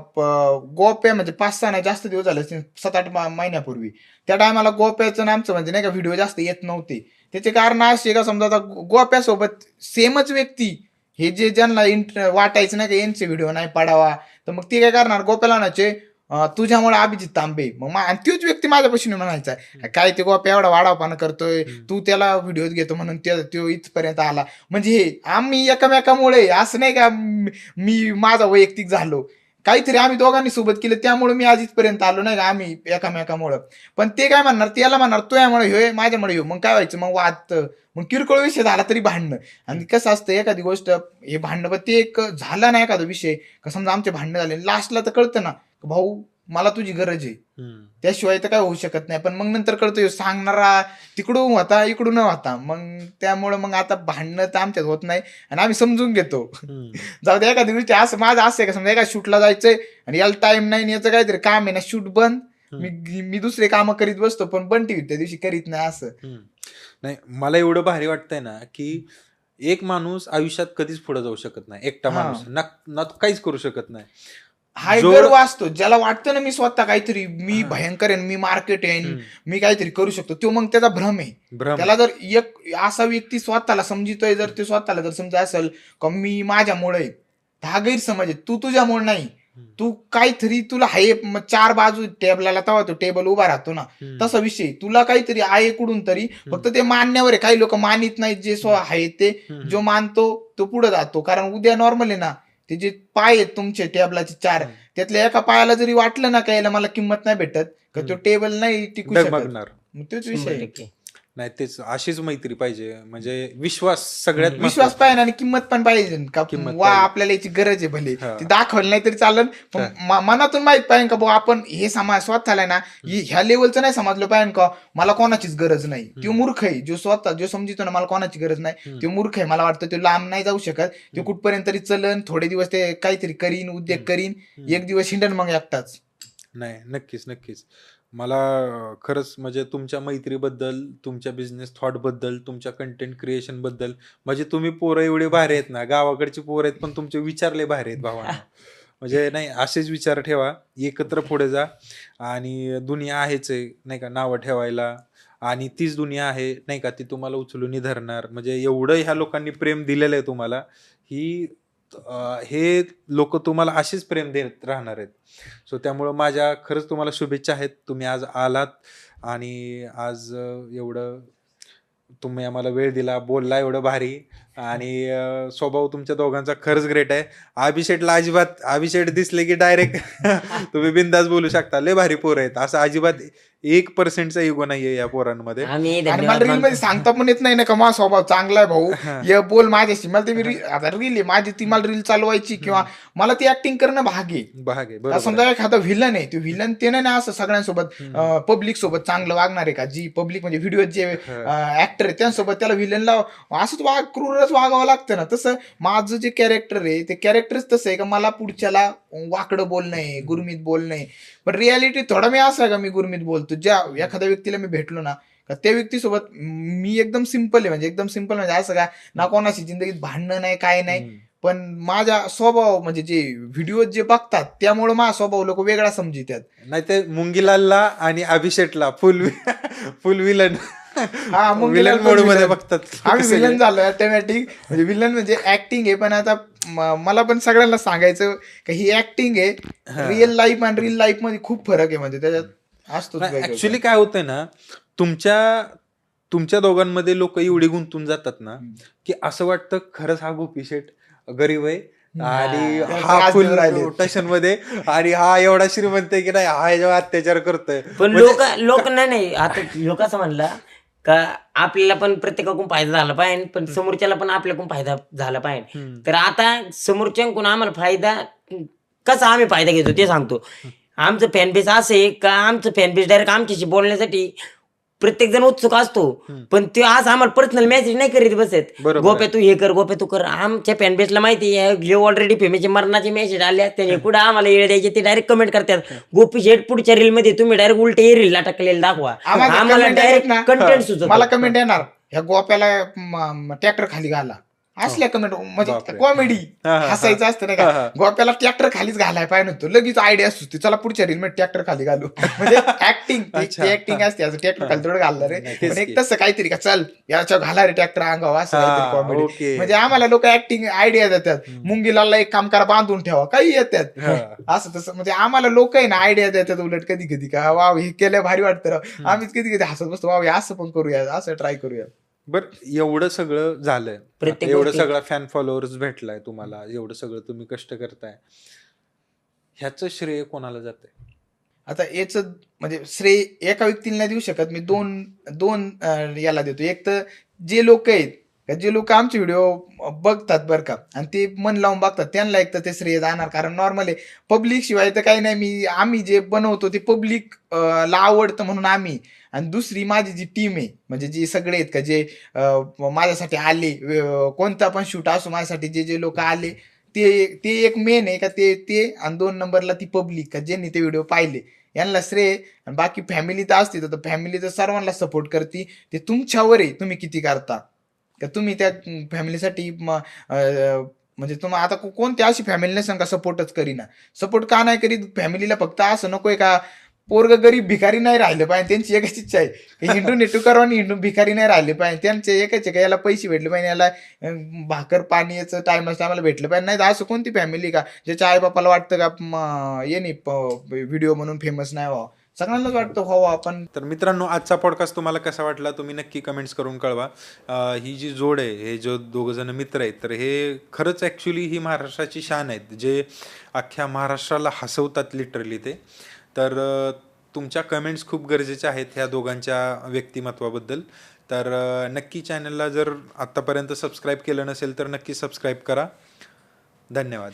गोप्या म्हणजे 5-6 नाही जास्त दिवस झाले 7-8 महिन्यापूर्वी त्या टायमाला गोप्याचं आमचं म्हणजे नाही का व्हिडिओ जास्त येत नव्हते. त्याचे कारण असे का समजा आता गोप्यासोबत सेमच व्यक्ती हे जे ज्यांना वाटायचं नाही का यांचे व्हिडिओ नाही पाडावा तर मग ते काय करणार गोप्याला म्हणायचे तुझ्यामुळे अभिजित तांबे मग आणि तोच व्यक्ती माझ्यापाशी म्हणायचा काय ते गोप्या एवढा वाढावपणा करतोय तू त्याला व्हिडिओ घेतो म्हणून तो इथपर्यंत आला. म्हणजे हे आम्ही एकमेकामुळे असं नाही का मी माझा वैयक्तिक झालो काहीतरी आम्ही दोघांनी सोबत केलं त्यामुळे मी आज इथपर्यंत आलो नाही का आम्ही एकामेकामुळं. पण ते काय म्हणणार त्याला म्हणणार तो यामुळे ह्यो माझ्यामुळे ह्यो मग काय व्हायचं मग वाद मग किरकोळ विषय झाला तरी भांडणं. आणि कसं असतं एखादी गोष्ट हे भांडणं पण ते एक झाला ना एखादा विषय का समजा आमचे भांडणं झाले लास्टला तर कळतं ना भाऊ मला तुझी गरज आहे त्याशिवाय तर काय होऊ शकत नाही. पण मग नंतर कळतो सांगणारा तिकडून होता इकडून होता मग त्यामुळं मग आता भांडणं तर आमच्यात होत नाही आणि आम्ही समजून घेतो. जाऊ दे एखादी गोष्टी असं माझं असं आहे का समजा एका शूटला जायचंय आणि याला टाइम नाही याचं काहीतरी काम आहे ना शूट बंद मी दुसरे कामं करीत बसतो पण बंटी त्या दिवशी करीत नाही असं नाही. मला एवढं भारी वाटतंय ना की एक माणूस आयुष्यात कधीच पुढे जाऊ शकत नाही एकटा माणूस ना काहीच करू शकत नाही. हा गर्व असतो ज्याला वाटतं ना मी स्वतः काहीतरी मी भयंकर आहे मी मार्केट आहे मी काहीतरी करू शकतो तो मग त्याचा भ्रम आहे. त्याला जर एक असा व्यक्ती स्वतःला समजितोय जर ते स्वतःला जर समजा असेल का मी माझ्यामुळे हा गैरसमज आहे तू तुझ्यामुळे नाही तू काहीतरी तुला आहे 4 बाजू टेबलाला तेव्हा तो टेबल उभा राहतो ना तसा विषय तुला काहीतरी आहे कुठून तरी फक्त ते मानण्यावर आहे. काही लोक मानित नाहीत जे आहे ते जो मानतो तो पुढे जातो कारण उद्या नॉर्मल आहे ना ते जे पाय आहेत तुमचे टेबलाचे 4 त्यातल्या एका पायाला जरी वाटलं ना काय मला किंमत नाही भेटत का तो टेबल नाही टिकू शकत तोच विषय नाही. तेच अशीच मैत्री पाहिजे म्हणजे विश्वास सगळ्यात विश्वास पाहिजे आणि किंमत पण पाहिजे का वा आपल्याला याची गरज आहे भले ती दाखवली नाही तरी चालेल पण मनातून माहित पाहिजे का भाऊ आपण हे स्वतःला ना ह्या लेवलचं नाही समजलं पाहिजे का मला कोणाचीच गरज नाही. तो मूर्ख आहे जो स्वतः जो समजितो ना मला कोणाची गरज नाही तो मूर्ख आहे. मला वाटतं तो लांब नाही जाऊ शकत तो कुठपर्यंत तरी चलन थोडे दिवस ते काहीतरी करीन उद्योग करीन एक दिवस हिंडन मग एकटाच. नाही नक्कीच मला खरंच म्हणजे तुमच्या मैत्रीबद्दल तुमच्या बिझनेस थॉट बद्दल तुमच्या कंटेंट क्रिएशन बद्दल म्हणजे तुम्ही पोरं एवढे भारी आहेत ना गावाकडची पोरं आहेत पण तुमचे विचारले भारी आहेत भावांना. म्हणजे नाही असेच विचार ठेवा एकत्र पुढे जा आणि दुनिया आहेच आहे नाही का नावं ठेवायला आणि तीच दुनिया आहे नाही का ती तुम्हाला उचलून धरणार. म्हणजे एवढं ह्या लोकांनी प्रेम दिलेलं आहे तुम्हाला हे लोक तुम्हाला अशीच प्रेम देत राहणार आहेत. सो त्यामुळं माझ्या खरंच तुम्हाला शुभेच्छा आहेत. तुम्ही आज आलात आणि आज एवढं तुम्ही आम्हाला वेळ दिला बोलला एवढं भारी आणि स्वभाव तुमच्या दोघांचा खरंच ग्रेट आहे. अभिषेक दिसले की डायरेक्ट तुम्ही बिंदास बोलू शकता लय भारी पोर आहेत असं अजिबात 1% इगो नाहीये या पोरांमध्ये. आणि मला रील मध्ये सांगता पण येत नाही ना का माझा स्वभाव चांगला आहे भाऊ ये बोल माझ्याशी मला ते आता रील आहे माझी ती मला रील चालवायची किंवा मला ती ऍक्टिंग करणं भाग आहे. समजा एखादा व्हिलन आहे तो व्हिलन ते नाही असं सगळ्यांसोबत पब्लिक सोबत चांगलं वागणार आहे का जी पब्लिक म्हणजे व्हिडिओ जे ऍक्टर आहे त्यांसोबत त्याला व्हिलनला असंच क्रूरच वागावं लागतं ना. तसं माझं जे कॅरेक्टर आहे ते कॅरेक्टरच तसं आहे का मला पुढच्याला वाकडं बोलणं आहे गुरमीत बोलणं आहे पण रियालिटी थोडा मी असं आहे का मी गुरमीत बोलतो ज्या एखाद्या व्यक्तीला मी भेटलो ना का त्या व्यक्तीसोबत मी एकदम सिंपल आहे म्हणजे एकदम सिंपल म्हणजे असं का ना कोणाशी जिंदगीत भांडणं नाही काय नाही पण माझा स्वभाव म्हणजे जे व्हिडिओ जे बघतात त्यामुळे माझा स्वभाव लोक वेगळा समजतात. नाही ते मुंगीलालला आणि अभिषेकला फुल विलन विलन मोड मध्ये बघतात. आम्ही विलन झालो ऑटोमॅटिक म्हणजे विलन म्हणजे ऍक्टिंग आहे पण आता मला पण सगळ्यांना सांगायचं की ही ऍक्टिंग आहे रिअल लाईफ आणि रिअल लाईफ मध्ये खूप फरक आहे म्हणजे त्याच्यात असतो. ऍक्च्युली काय होतंय ना तुमच्या दोघांमध्ये लोक एवढी गुंतून जातात ना की असं वाटतं खरंच हा गोपी शेठ गरीब आहे आणि हा फुल रोटेशन मध्ये आणि हा एवढा श्रीमंत आहे की नाही हा याच्यावर अत्याचार करतोय. पण लोक नाही आता लोक असं म्हणला का आपल्याला पण प्रत्येकाकडून फायदा झाला पाहिजे पण समोरच्याला पण आपल्याकडून फायदा झाला पाहिजे. तर आता समोरच्याकडून आम्हाला फायदा कसा आम्ही फायदा घेतो ते सांगतो. आमचं फॅनबेस असं आहे का आमचं फॅनबेस डायरेक्ट आमच्याशी बोलण्यासाठी प्रत्येक जण उत्सुक असतो पण ते आज आम्हाला पर्सनल मेसेज नाही करीत बसत गोप्या तू हे कर गोप्या तू कर. आमच्या फॅनबेसला माहिती आहे ऑलरेडी फेमेचे मरणाचे मेसेज आले त्याने पुढे आम्हाला येळ द्यायचे ते डायरेक्ट कमेंट करतात गोपी शेठ पुढच्या रील मध्ये तुम्ही डायरेक्ट उलटे रीलला टाकलेलं दाखवा आम्हाला डायरेक्ट कंटेंट सुचत. मला कमेंट येणार ह्या गोप्याला ट्रॅक्टर खाली घाला असल्या कमेंट म्हणजे बापरे. कॉमेडी हा, हा. हसायचं असतं नाही हा, का हा. गोप्याला ट्रॅक्टर खालीच घालाय पाहिजे नव्हतं लगेच आयडिया सुचते चला पुढच्या रील मध्ये ट्रॅक्टर खाली घालू म्हणजे ऍक्टिंग अच्छा. ऍक्टिंग असते असं ट्रॅक्टर खाली थोडं घालणार रे नाही, तेच पण की. एक तसं काहीतरी का चल याच्या घाला रे ट्रॅक्टर अंगावा असं हा, काहीतरी कॉमेडी ओके. म्हणजे आम्हाला लोक ऍक्टिंग आयडिया देतात मुंगीला एक काम करा बांधून ठेवा काही येतात हा. असं तसं म्हणजे आम्हाला लोक आहे ना आयडिया देतात उलट कधी कधी का वाव हे केलं भारी वाटतं राव. आम्हीच कधी कधी हसत बसतो वाव हे असं पण करूया असं ट्राय करूया बर एवढं सगळं झालंय प्रत्येक एवढं गोष्टीत. सगळं फॅन फॉलोअर्स भेटलाय तुम्हाला एवढं सगळं तुम्ही कष्ट करताय ह्याचं श्रेय कोणाला जातंय? आता याच म्हणजे श्रेय एका व्यक्तीला नाही देऊ शकत मी दोन दोन याला देतो एक तर जे लोक आहेत का जे लोक आमचे व्हिडिओ बघतात बरं का आणि ते मन लावून बघतात त्यांना एक तर ते श्रेय जाणार कारण नॉर्मली पब्लिक शिवाय तर काही नाही मी आम्ही जे बनवतो ते पब्लिक ला आवडतं म्हणून आम्ही आणि दुसरी माझी जी टीम आहे म्हणजे जी सगळे आहेत का जे माझ्यासाठी आले कोणता पण शूट असो माझ्यासाठी जे जे लोक आले ते ते एक मेन आहे का ते ते आणि 2 नंबरला ती पब्लिक का ज्यांनी ते व्हिडिओ पाहिले यांना श्रेय आणि बाकी फॅमिली तर असते तर फॅमिली तर सर्वांना सपोर्ट करते ते तुमच्यावर आहे तुम्ही किती करता का तुम्ही त्या फॅमिलीसाठी म्हणजे तुम्हाला आता कोणती अशी फॅमिली नसेल का सपोर्टच करीना सपोर्ट का नाही करीत फॅमिलीला फक्त असं नकोय का पोरग गरीब भिकारी नाही राहिले पाहिजे त्यांची एकच इच्छा आहे की हिंडून नेटू करा आणि हिंडून भिकारी नाही राहिले पाहिजे त्यांचे एकच आहे का याला पैसे भेटले पाहिजे याला भाकर पाणी याचं टायमाला भेटलं पाहिजे नाही तर असं कोणती फॅमिली का ज्याच्या आई बापाला वाटतं का ये नाही व्हिडिओ म्हणून फेमस नाही व्हावं सगळ्यांनाच वाटतं व्हावं आपण तर मित्रांनो आजचा पॉडकास्ट तुम्हाला कसा वाटला तुम्ही नक्की कमेंट्स करून कळवा. ही जी जोड आहे हे जो दोघं जण मित्र आहेत तर हे खरंच ॲक्च्युली ही महाराष्ट्राची शान आहेत जे अख्ख्या महाराष्ट्राला हसवतात लिटरली ते. तर तुमच्या कमेंट्स खूप गरजेच्या आहेत ह्या दोघांच्या व्यक्तिमत्वाबद्दल. तर नक्की चॅनलला जर आत्तापर्यंत सबस्क्राईब केलं नसेल तर नक्की सबस्क्राईब करा. धन्यवाद.